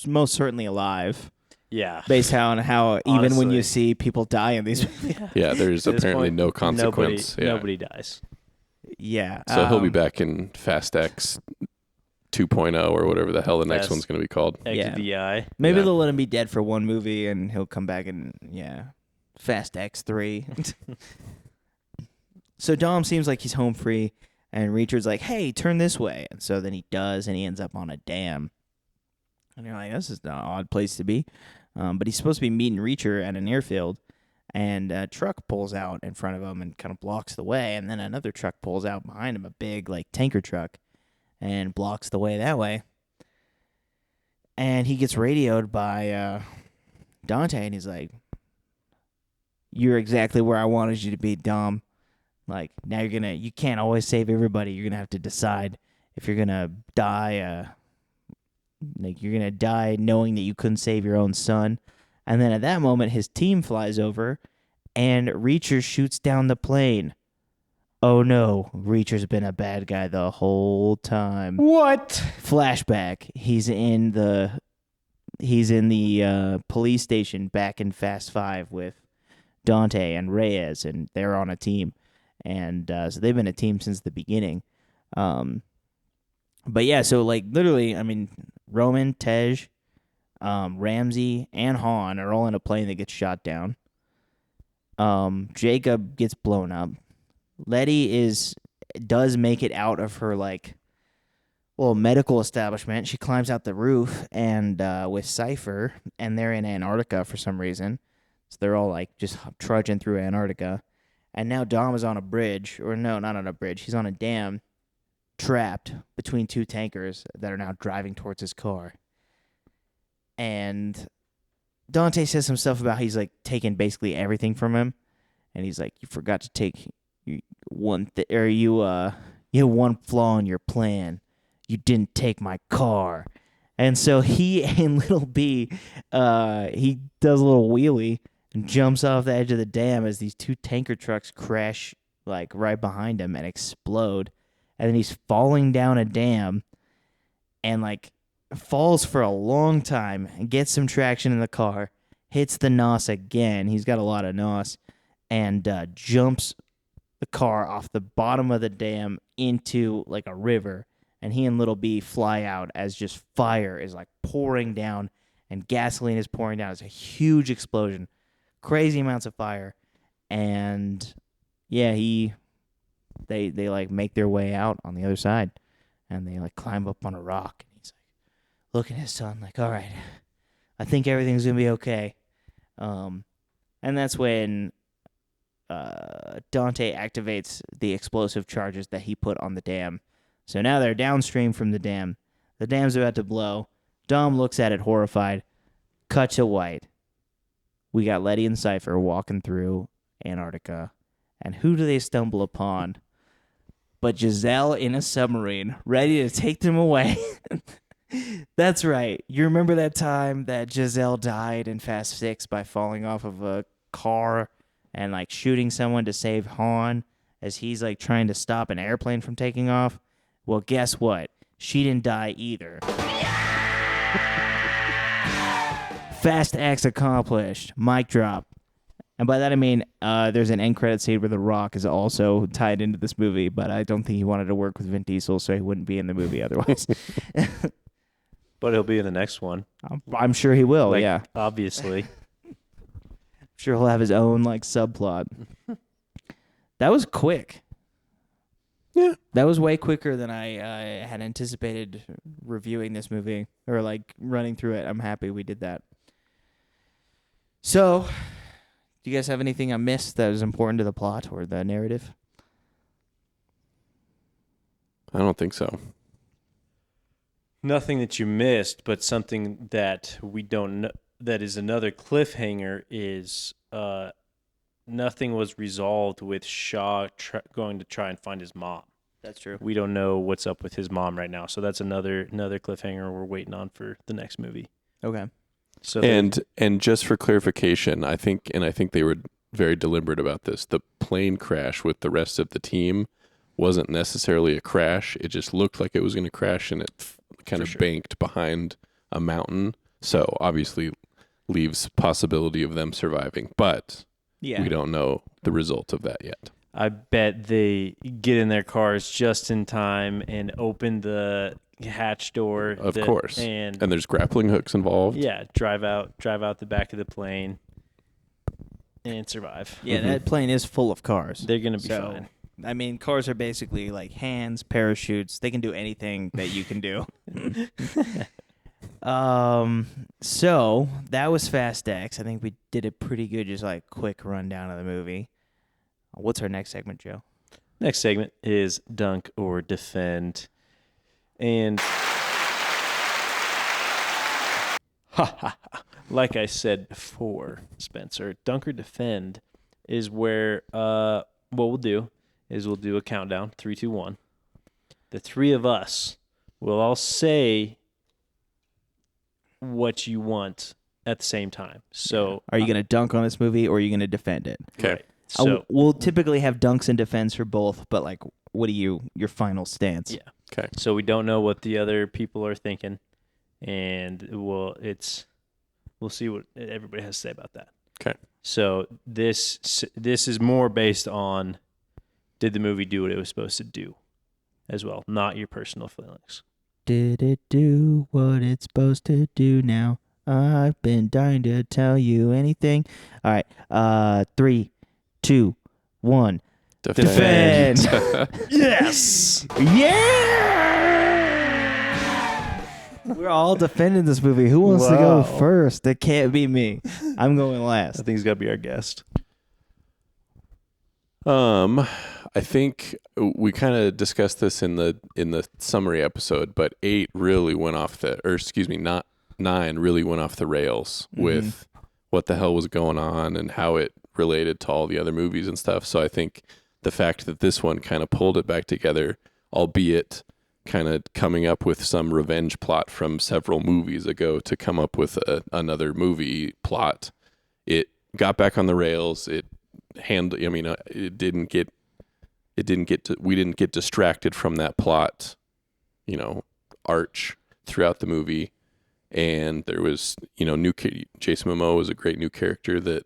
most certainly alive. Yeah. Based on how even Honestly. when you see people die in these movies. Yeah, there's apparently no consequence. Nobody dies. Yeah. So he'll be back in Fast X 2.0 or whatever the hell the next Fast one's going to be called. Yeah. XVI. Maybe Yeah. they'll let him be dead for one movie and he'll come back and Fast X3. So Dom seems like he's home free, and Reacher's like, "Hey, turn this way." And so then he does, and he ends up on a dam. And you're like, "This is an odd place to be." But he's supposed to be meeting Reacher at an airfield, and a truck pulls out in front of him and kind of blocks the way. And then another truck pulls out behind him, a big like tanker truck, and blocks the way that way. And he gets radioed by Dante, and he's like, "You're exactly where I wanted you to be, Dom. Like, now you can't always save everybody. You're gonna have to decide if you're gonna die, you're gonna die knowing that you couldn't save your own son." And then at that moment, his team flies over, and Reacher shoots down the plane. Oh no, Reacher's been a bad guy the whole time. What? Flashback. He's in the police station back in Fast 5 with Dante and Reyes, and they're on a team. And so they've been a team since the beginning. But yeah, so like literally, I mean, Roman, Tej, Ramsey, and Han are all in a plane that gets shot down. Jacob gets blown up. Letty does make it out of her medical establishment. She climbs out the roof and with Cypher, and they're in Antarctica for some reason. So they're all like just trudging through Antarctica. And now Dom is on a bridge, or no, not on a bridge. He's on a dam, trapped between two tankers that are now driving towards his car. And Dante says some stuff about he's like taking basically everything from him, and he's like, "You forgot to take you had one flaw in your plan. You didn't take my car." And so he and Little B, he does a little wheelie and jumps off the edge of the dam as these two tanker trucks crash like right behind him and explode. And then he's falling down a dam and like falls for a long time and gets some traction in the car, hits the NOS again. He's got a lot of NOS, and jumps the car off the bottom of the dam into like a river. And he and Little B fly out as just fire is like pouring down and gasoline is pouring down. It's a huge explosion. Crazy amounts of fire. And yeah, they like make their way out on the other side, and they like climb up on a rock, and he's like looking at his son like, "All right, I think everything's gonna be okay." And that's when Dante activates the explosive charges that he put on the dam. So now they're downstream from the dam. The dam's about to blow. Dom looks at it horrified. Cut to white. We got Letty and Cypher walking through Antarctica. And who do they stumble upon but Giselle in a submarine, ready to take them away? That's right. You remember that time that Giselle died in Fast 6 by falling off of a car and like shooting someone to save Han as he's like trying to stop an airplane from taking off? Well, guess what? She didn't die either. Fast X accomplished. Mic drop. And by that I mean there's an end credit scene where The Rock is also tied into this movie, but I don't think he wanted to work with Vin Diesel, so he wouldn't be in the movie otherwise. But he'll be in the next one. I'm sure he will, Like, yeah. Obviously. I'm sure he'll have his own like subplot. That was quick. Yeah. That was way quicker than I had anticipated reviewing this movie or like running through it. I'm happy we did that. So, do you guys have anything I missed that is important to the plot or the narrative? I don't think so. Nothing that you missed, but something that we don't know, that is another cliffhanger is nothing was resolved with Shaw going to try and find his mom. That's true. We don't know what's up with his mom right now, so that's another cliffhanger we're waiting on for the next movie. Okay. So And just for clarification, I think they were very deliberate about this. The plane crash with the rest of the team wasn't necessarily a crash. It just looked like it was going to crash, and it kind of banked behind a mountain. So obviously leaves possibility of them surviving, but we don't know the result of that yet. I bet they get in their cars just in time and open the hatch door. Of course. And there's grappling hooks involved. yeah, drive out the back of the plane and survive. Yeah, that plane is full of cars. They're gonna be fine. I mean, cars are basically like hands, parachutes. They can do anything that you can do. So that was Fast X. I think we did a pretty good, just like quick rundown of the movie. What's our next segment, Joe? Next segment is dunk or defend. And like I said before, Spencer, dunk or defend is where what we'll do is we'll do a countdown, 3, 2, 1. The three of us will all say what you want at the same time. So Are you going to dunk on this movie or are you going to defend it? Okay. right. So We'll typically have dunks and defends for both, but like, what are your final stance? Yeah. Okay. So we don't know what the other people are thinking, and we'll see what everybody has to say about that. Okay. So this is more based on, did the movie do what it was supposed to do, as well, not your personal feelings. Did it do what it's supposed to do now? I've been dying to tell you anything. All right. 3, 2, 1. Defend. Yes. Yeah! We're all defending this movie. Who wants to go Wow. first? That can't be me. I'm going I last. think he's got to be our guest. I think we kind of discussed this in the summary episode, but 8 really went off not 9 really went off the rails with what the hell was going on and how it related to all the other movies and stuff. So I think the fact that this one kind of pulled it back together, albeit kind of coming up with some revenge plot from several movies ago to come up with another movie plot, it got back on the rails. We didn't get distracted from that plot, arch throughout the movie. And there was, Jason Momoa was a great new character that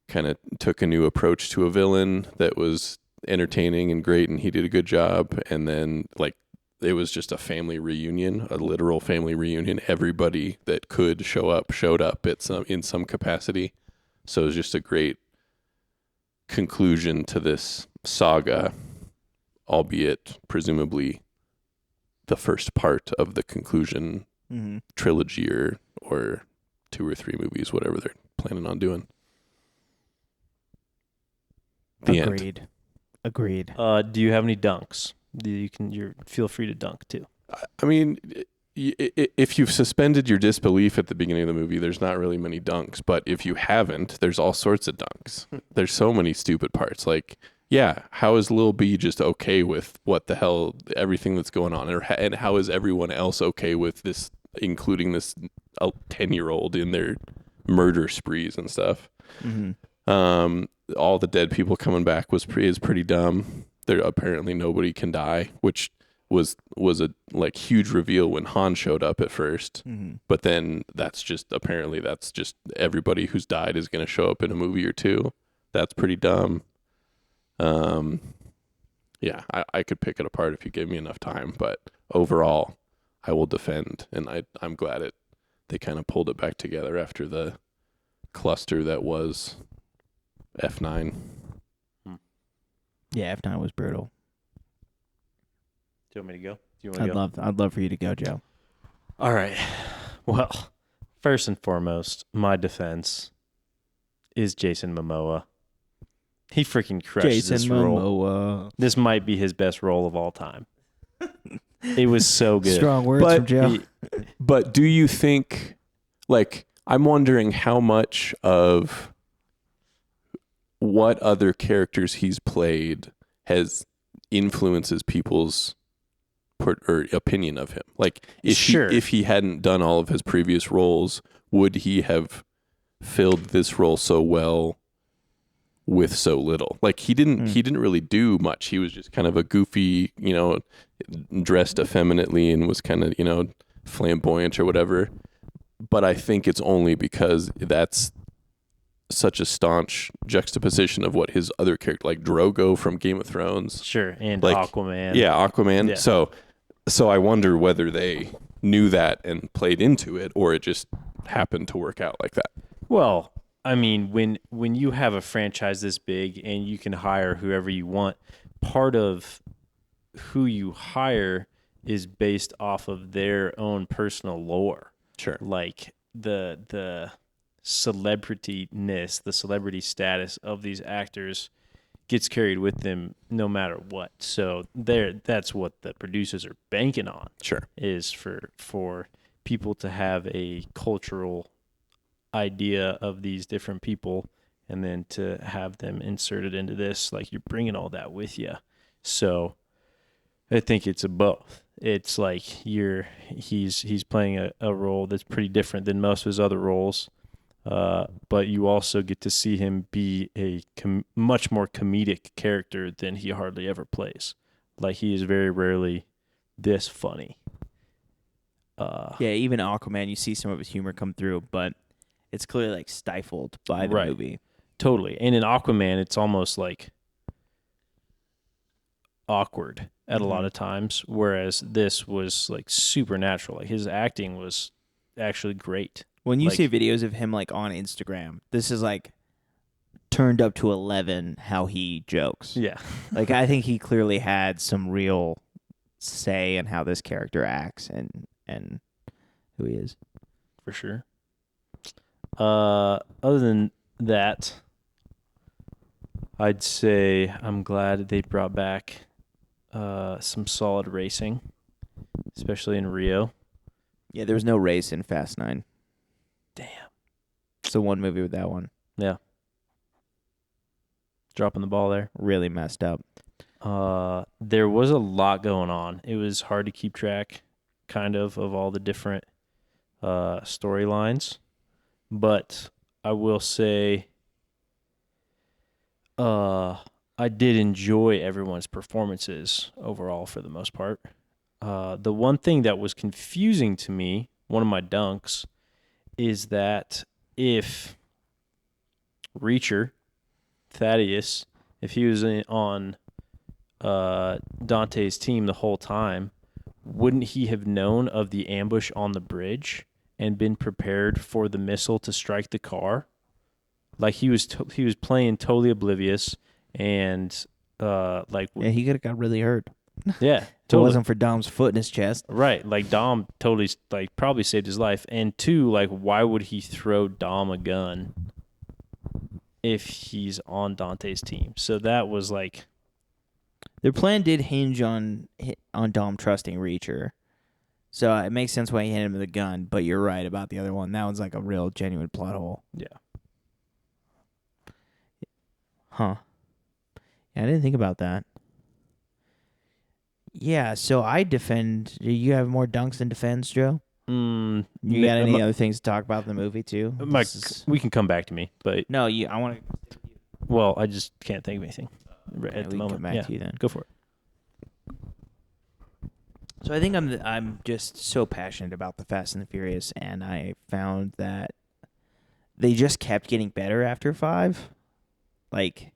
kind of took a new approach to a villain that was entertaining and great, and he did a good job. And then, it was just a family reunion, a literal family reunion. Everybody that could showed up in some capacity. So it was just a great conclusion to this saga, albeit presumably the first part of the conclusion trilogy or 2 or 3 movies, whatever they're planning on doing. The end. Agreed. Do you have any dunks? Feel free to dunk too. I mean, if you've suspended your disbelief at the beginning of the movie, there's not really many dunks. But if you haven't, there's all sorts of dunks. There's so many stupid parts. How is Lil B just okay with what the hell, everything that's going on? And how is everyone else okay with this, including this 10-year-old in their murder sprees and stuff? All the dead people coming back is pretty dumb. There apparently nobody can die, which was a huge reveal when Han showed up at first. But then that's just everybody who's died is going to show up in a movie or two. That's pretty dumb. Yeah, I could pick it apart if you gave me enough time, but overall, I will defend, and I'm glad they kind of pulled it back together after the cluster that was F9. Yeah, F9 was brutal. Do you want me to go? Do you want to go? I'd love for you to go, Joe. All right. Well, first and foremost, my defense is Jason Momoa. He freaking crushed this role. Momoa. This might be his best role of all time. It was so good. Strong words from Joe. But do you think, I'm wondering how much of what other characters he's played influences people's opinion of him? If he hadn't done all of his previous roles, would he have filled this role so well with so little? He didn't really do much. He was just kind of a goofy, dressed effeminately and was kind of, flamboyant or whatever. But I think it's only because that's such a staunch juxtaposition of what his other character, like Drogo from Game of Thrones. Sure, and like, Aquaman. Yeah, Aquaman. Yeah. So So I wonder whether they knew that and played into it, or it just happened to work out like that. Well, I mean, when you have a franchise this big and you can hire whoever you want, part of who you hire is based off of their own personal lore. Sure. Like the celebrityness, the celebrity status of these actors gets carried with them no matter what. So that's what the producers are banking on. Sure. Is for people to have a cultural idea of these different people, and then to have them inserted into this, like you're bringing all that with you. So I think it's a both. It's like he's playing a role that's pretty different than most of his other roles, but you also get to see him be a much more comedic character than he hardly ever plays. Like, he is very rarely this funny. Yeah, even Aquaman, you see some of his humor come through, but it's clearly like stifled by the movie. Totally. And in Aquaman, it's almost like awkward at a lot of times, whereas this was like supernatural. Like, his acting was actually great. When you see videos of him like on Instagram, this is like turned up to 11 how he jokes. Yeah. Like, I think he clearly had some real say in how this character acts and who he is. For sure. Other than that, I'd say I'm glad they brought back some solid racing, especially in Rio. Yeah, there was no race in Fast 9. Damn. It's the one movie with that one. Yeah. Dropping the ball there. Really messed up. There was a lot going on. It was hard to keep track, kind of all the different storylines. But I will say I did enjoy everyone's performances overall for the most part. The one thing that was confusing to me, one of my dunks, is that if Reacher, Thaddeus, if he was on Dante's team the whole time, wouldn't he have known of the ambush on the bridge and been prepared for the missile to strike the car? Like, he was playing totally oblivious, and Yeah, he could have got really hurt. yeah, If it totally. wasn't for Dom's foot in his chest. Right, like Dom totally like probably saved his life. And two, like, why would he throw Dom a gun if he's on Dante's team? So that was like, Their plan did hinge on Dom trusting Reacher. So it makes sense why he hit him with a gun, but you're right about the other one. That was like a real genuine plot hole. yeah. Huh. Yeah, I didn't think about that. Yeah, so I defend. You have more dunks than defends, Joe? You got any other things to talk about in the movie, too? We can come back to me, but No, I want to... well, I just can't think of anything at the we can moment. come back to you then. Go for it. So I think I'm just so passionate about the Fast and the Furious, and I found that they just kept getting better after 5. Like,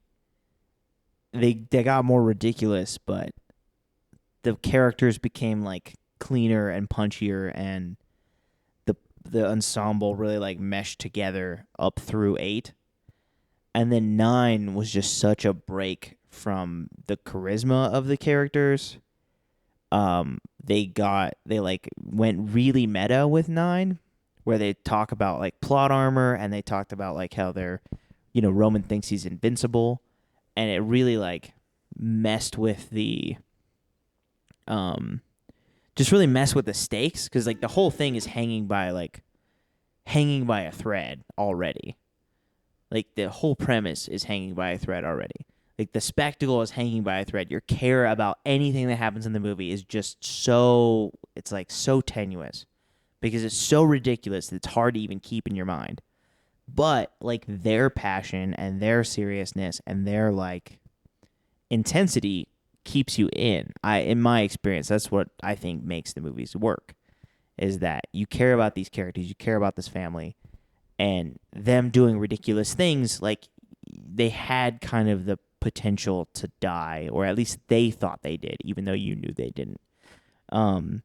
they got more ridiculous, but the characters became like cleaner and punchier, and the ensemble really like meshed together up through 8. And then 9 was just such a break from the charisma of the characters. They like went really meta with 9, where they talk about like plot armor, and they talked about like how they're, Roman thinks he's invincible, and it really like messed with the just really messed with the stakes, because like the whole thing is hanging by a thread already. Like, the whole premise is hanging by a thread already. Like, the spectacle is hanging by a thread. Your care about anything that happens in the movie is just so tenuous, because it's so ridiculous that it's hard to even keep in your mind. But like, their passion and their seriousness and their like intensity keeps you in my experience. That's what I think makes the movies work, is that you care about these characters, you care about this family, and them doing ridiculous things. Like, they had kind of the potential to die, or at least they thought they did, even though you knew they didn't. Um,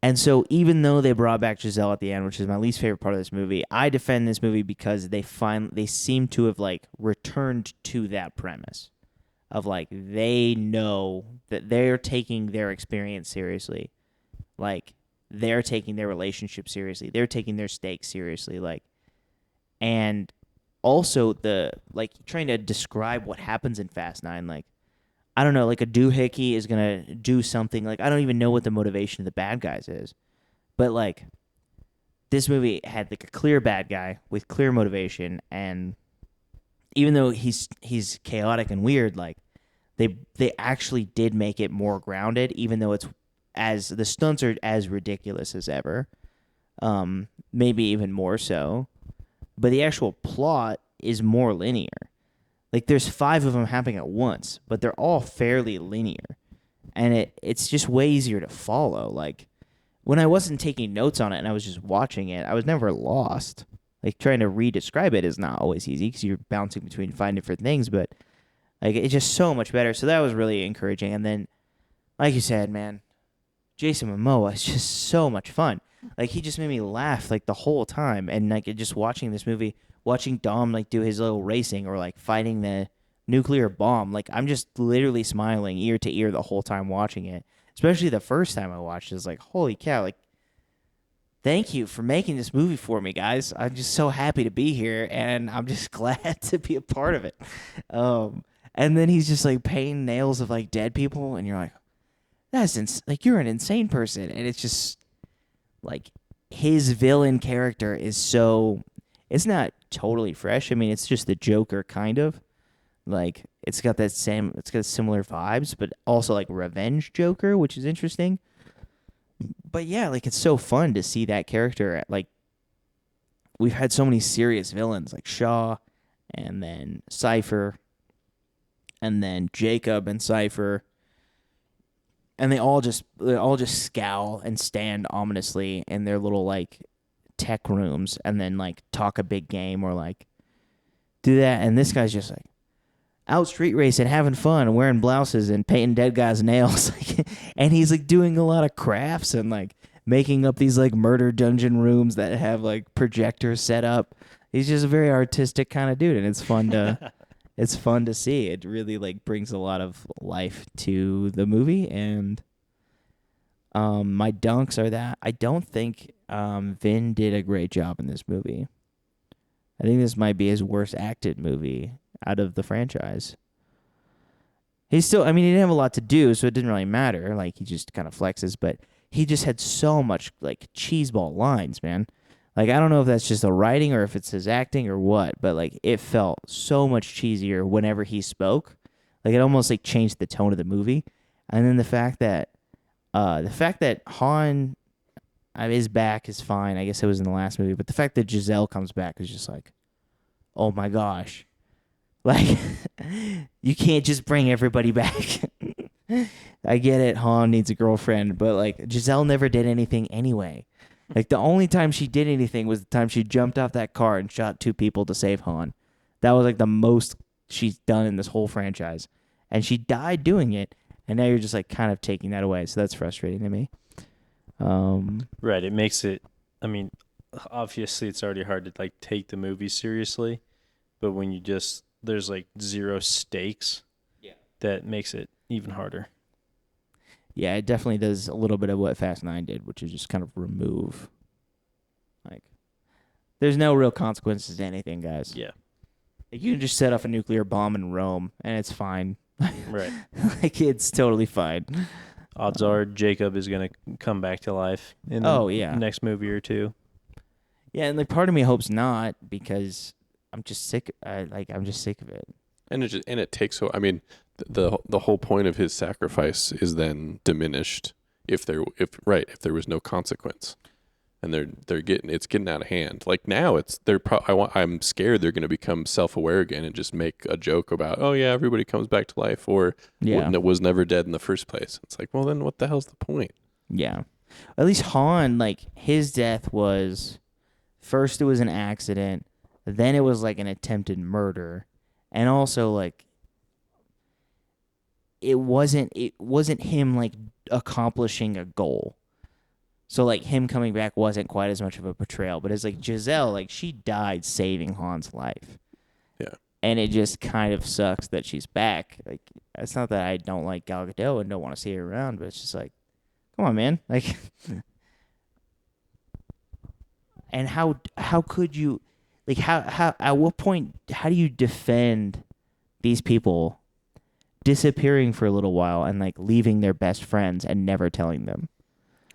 and so even though they brought back Giselle at the end, which is my least favorite part of this movie, I defend this movie because they seem to have like returned to that premise of like they know that they're taking their experience seriously. Like they're taking their relationship seriously. They're taking their stakes seriously. Like, and also the like trying to describe what happens in Fast 9. Like, I don't know, like a doohickey is gonna do something. Like, I don't even know what the motivation of the bad guys is, but like this movie had like a clear bad guy with clear motivation, and even though he's chaotic and weird, like they actually did make it more grounded, even though it's as the stunts are as ridiculous as ever, maybe even more so. But the actual plot is more linear. Like there's 5 of them happening at once, but they're all fairly linear, and it's just way easier to follow. Like when I wasn't taking notes on it and I was just watching it, I was never lost. Like trying to re-describe it is not always easy because you're bouncing between 5 different things, but like it's just so much better. So that was really encouraging. And then, like you said, man, Jason Momoa is just so much fun. Like he just made me laugh like the whole time, and like just watching this movie, watching Dom like do his little racing or like fighting the nuclear bomb, like I'm just literally smiling ear to ear the whole time watching it. Especially the first time I watched it, it's like holy cow! Like thank you for making this movie for me, guys. I'm just so happy to be here, and I'm just glad to be a part of it. And then he's just like painting nails of like dead people, and you're like, like you're an insane person, and it's just like his villain character is so it's not totally fresh. I mean, it's just the Joker kind of. Like it's got similar vibes, but also like revenge Joker, which is interesting. But yeah, like it's so fun to see that character like we've had so many serious villains like Shaw and then Cypher and then Jacob and Cypher, and they all just scowl and stand ominously in their little like tech rooms and then like talk a big game or like do that, and this guy's just like out street racing, having fun, wearing blouses and painting dead guys' nails, and he's like doing a lot of crafts and like making up these like murder dungeon rooms that have like projectors set up. He's just a very artistic kind of dude, and it's fun to it's fun to see. It really like brings a lot of life to the movie, and my dunks are that I don't think Vin did a great job in this movie. I think this might be his worst acted movie out of the franchise. He didn't have a lot to do, so it didn't really matter. Like, he just kind of flexes, but he just had so much, like, cheeseball lines, man. Like, I don't know if that's just the writing or if it's his acting or what, but, like, it felt so much cheesier whenever he spoke. Like, it almost, like, changed the tone of the movie. And then the fact that Han is back is fine. I guess it was in the last movie, but the fact that Giselle comes back is just like, oh my gosh. Like, you can't just bring everybody back. I get it, Han needs a girlfriend, but like Giselle never did anything anyway. Like the only time she did anything was the time she jumped off that car and shot 2 people to save Han. That was like the most she's done in this whole franchise. And she died doing it, and now you're just like kind of taking that away. So that's frustrating to me. Right, it makes it, I mean, obviously it's already hard to like take the movie seriously, but when you just there's like zero stakes, that makes it even harder. Yeah, it definitely does a little bit of what Fast 9 did, which is just kind of remove. Like, there's no real consequences to anything, guys. Yeah. Like, you can just set off a nuclear bomb in Rome, and it's fine. Right. Like, it's totally fine. Odds are Jacob is going to come back to life in the next movie or two. Yeah, and like part of me hopes not, because I'm just sick. I'm just sick of it. And it takes. I mean, the whole point of his sacrifice is then diminished if there was no consequence, and it's getting out of hand. Like now I'm scared they're going to become self-aware again and just make a joke about, oh yeah, everybody comes back to life, or was never dead in the first place. It's like, well then what the hell's the point? Yeah, at least Han, like his death was first it was an accident, then it was like an attempted murder. And also, like, it wasn't him, like, accomplishing a goal. So like him coming back wasn't quite as much of a betrayal, but it's like Giselle, like she died saving Han's life. Yeah. And it just kind of sucks that she's back. Like it's not that I don't like Gal Gadot and don't want to see her around, but it's just like, come on, man. Like, and how could you, like how at what point how do you defend these people disappearing for a little while and like leaving their best friends and never telling them?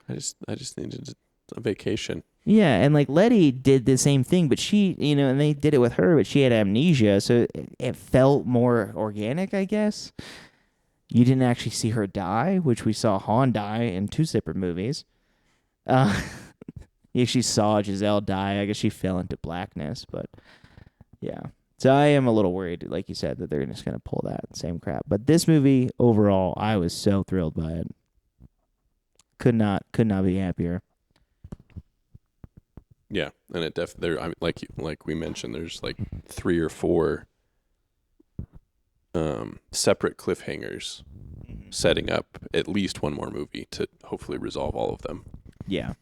I just needed a vacation. Yeah, and like Letty did the same thing, but she, and they did it with her, but she had amnesia, so it felt more organic, I guess. You didn't actually see her die, which we saw Han die in 2 separate movies. You actually saw Giselle die. I guess she fell into blackness, but yeah. So I am a little worried, like you said, that they're just going to pull that same crap. But this movie, overall, I was so thrilled by it. Could not be happier. Yeah, and it definitely I mean, like we mentioned, there's like 3 or 4 separate cliffhangers setting up at least one more movie to hopefully resolve all of them. Yeah.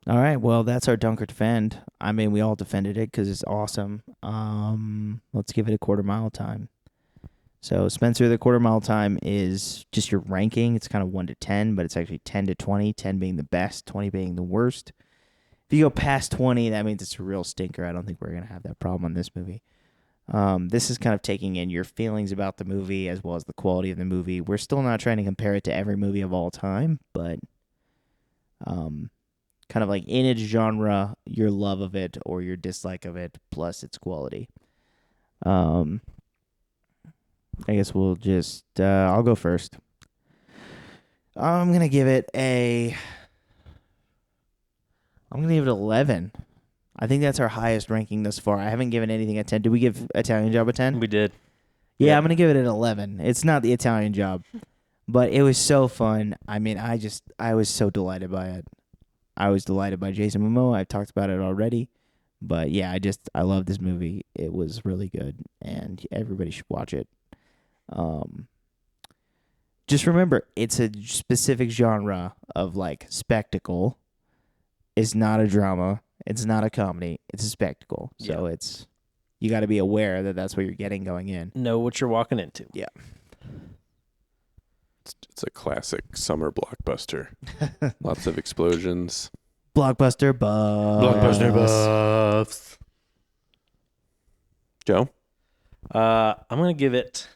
All right, well, that's our Dunker Defend. I mean, we all defended it because it's awesome. Let's give it a quarter mile time. So, Spencer, the quarter mile time is just your ranking. It's kind of 1 to 10, but it's actually 10 to 20, 10 being the best, 20 being the worst. If you go past 20, that means it's a real stinker. I don't think we're going to have that problem on this movie. This is kind of taking in your feelings about the movie as well as the quality of the movie. We're still not trying to compare it to every movie of all time, but kind of like in its genre, your love of it or your dislike of it plus its quality. I guess we'll just, I'll go first. I'm going to give it 11. I think that's our highest ranking thus far. I haven't given anything a 10. Did we give Italian Job a 10? We did. Yeah, I'm going to give it an 11. It's not the Italian Job, but it was so fun. I mean, I was so delighted by it. I was delighted by Jason Momoa. I've talked about it already. But yeah, I love this movie. It was really good, and everybody should watch it. Just remember, it's a specific genre of like spectacle. It's not a drama. It's not a comedy. It's a spectacle. So you got to be aware that that's what you're getting going in. Know what you're walking into. Yeah. It's a classic summer blockbuster. Lots of explosions. Blockbuster buffs. Blockbuster buffs. Joe? I'm going to give it...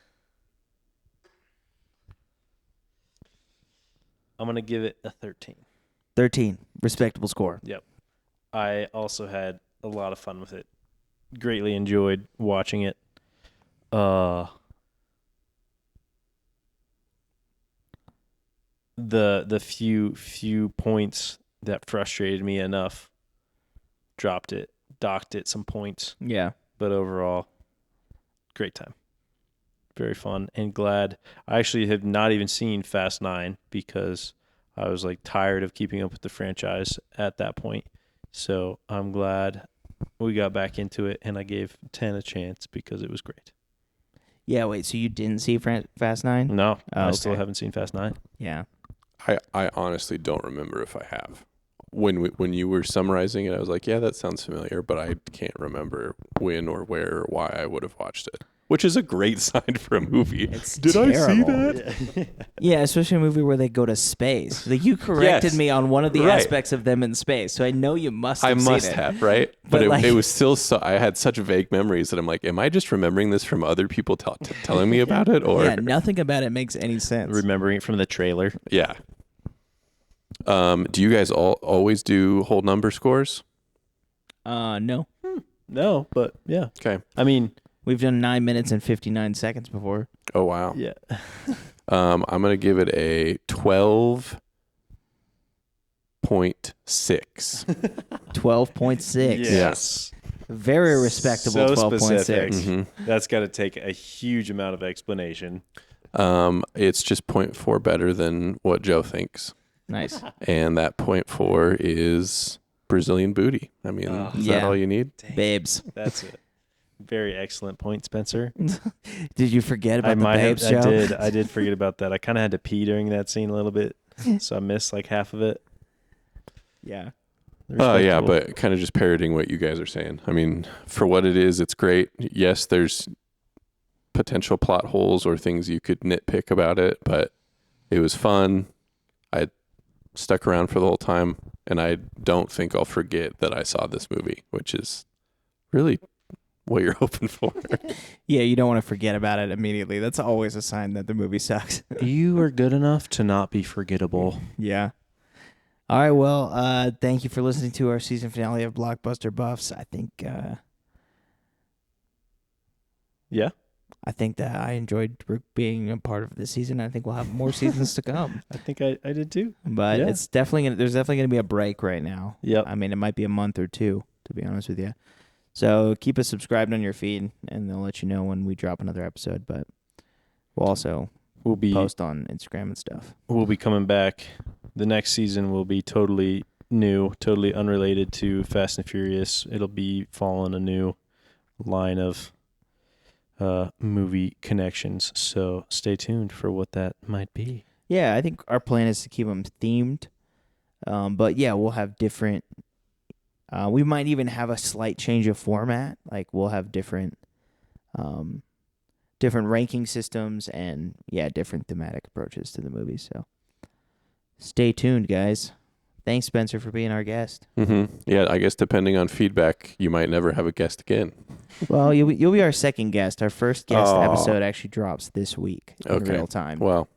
a 13. 13. Respectable score. Yep. I also had a lot of fun with it. Greatly enjoyed watching it. The few points that frustrated me enough, docked it some points. Yeah. But overall, great time. Very fun and glad. I actually have not even seen Fast 9 because I was like tired of keeping up with the franchise at that point. So I'm glad we got back into it, and I gave 10 a chance because it was great. Yeah, wait, so you didn't see Fast 9? No, Oh, I okay. still haven't seen Fast 9. Yeah. I honestly don't remember if I have. When you were summarizing it, I was like, yeah, that sounds familiar, but I can't remember when or where or why I would have watched it. Which is a great sign for a movie. Did I see that? Yeah, especially a movie where they go to space. Like you corrected me on one of the aspects of them in space, so I know you must have seen it. I must have, right? But it was still so. I had such vague memories that I'm like, am I just remembering this from other people telling me about it? Or yeah, nothing about it makes any sense. Remembering it from the trailer. Yeah. Do you guys always do whole number scores? No. No, but yeah. Okay. I mean, we've done 9 minutes and 59 seconds before. Oh wow. Yeah. I'm gonna give it a 12.6. 12.6. Yes. Very respectable. So 12.6. specific. Mm-hmm. That's got to take a huge amount of explanation. It's just 0.4 better than what Joe thinks. Nice. And that 0.4 is Brazilian booty. I mean, is that all you need? Babes. That's it. Very excellent point, Spencer. Did you forget about the babes show? I did forget about that. I kind of had to pee during that scene a little bit, so I missed like half of it. Yeah. Oh, yeah, Respectable. but kind of just parroting what you guys are saying. I mean, for what it is, it's great. Yes, there's potential plot holes or things you could nitpick about it, but it was fun. I stuck around for the whole time, and I don't think I'll forget that I saw this movie, which is really what you're hoping for. Yeah, you don't want to forget about it immediately. That's always a sign that the movie sucks. You are good enough to not be forgettable. Yeah. All right, well, thank you for listening to our season finale of Blockbuster Buffs. I think Yeah. that I enjoyed being a part of this season. I think we'll have more seasons to come. I think I did too. But Yeah. there's definitely gonna be a break right now. Yep. I mean, it might be a month or two, to be honest with you. So keep us subscribed on your feed, and they'll let you know when we drop another episode. But we'll also We'll be post on Instagram and stuff. we'll be coming back. The next season will be totally new, totally unrelated to Fast and Furious. It'll be following a new line of movie connections. So stay tuned for what that might be. Yeah, I think our plan is to keep them themed. But yeah, we'll have different. We might even have a slight change of format. Like we'll have different ranking systems and different thematic approaches to the movies. So stay tuned, guys. Thanks, Spencer, for being our guest. Mm-hmm. Yeah, I guess depending on feedback, you might never have a guest again. Well, you'll be our second guest. Our first guest Oh. episode actually drops this week in Okay. real time. Well,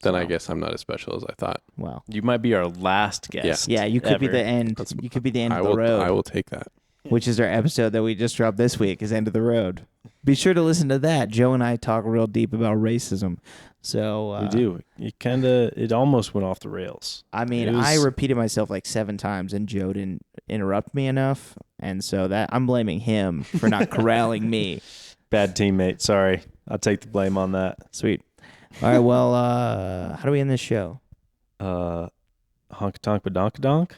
then I So, guess I'm not as special as I thought. Well, You might be our last guest. yeah, you could be ever. the end. That's- You could be the end I of the will. road. I will take that. Which is our episode that we just dropped this week, is End of the Road. Be sure to listen to that. Joe and I talk real deep about racism. So We do. It almost went off the rails. I mean, It was- I repeated myself like 7 times, and Joe didn't interrupt me enough, and so that I'm blaming him for not corralling me. Bad teammate. Sorry. I'll take the blame on that. Sweet. All right. Well, how do we end this show? Honk tonk badonk donk.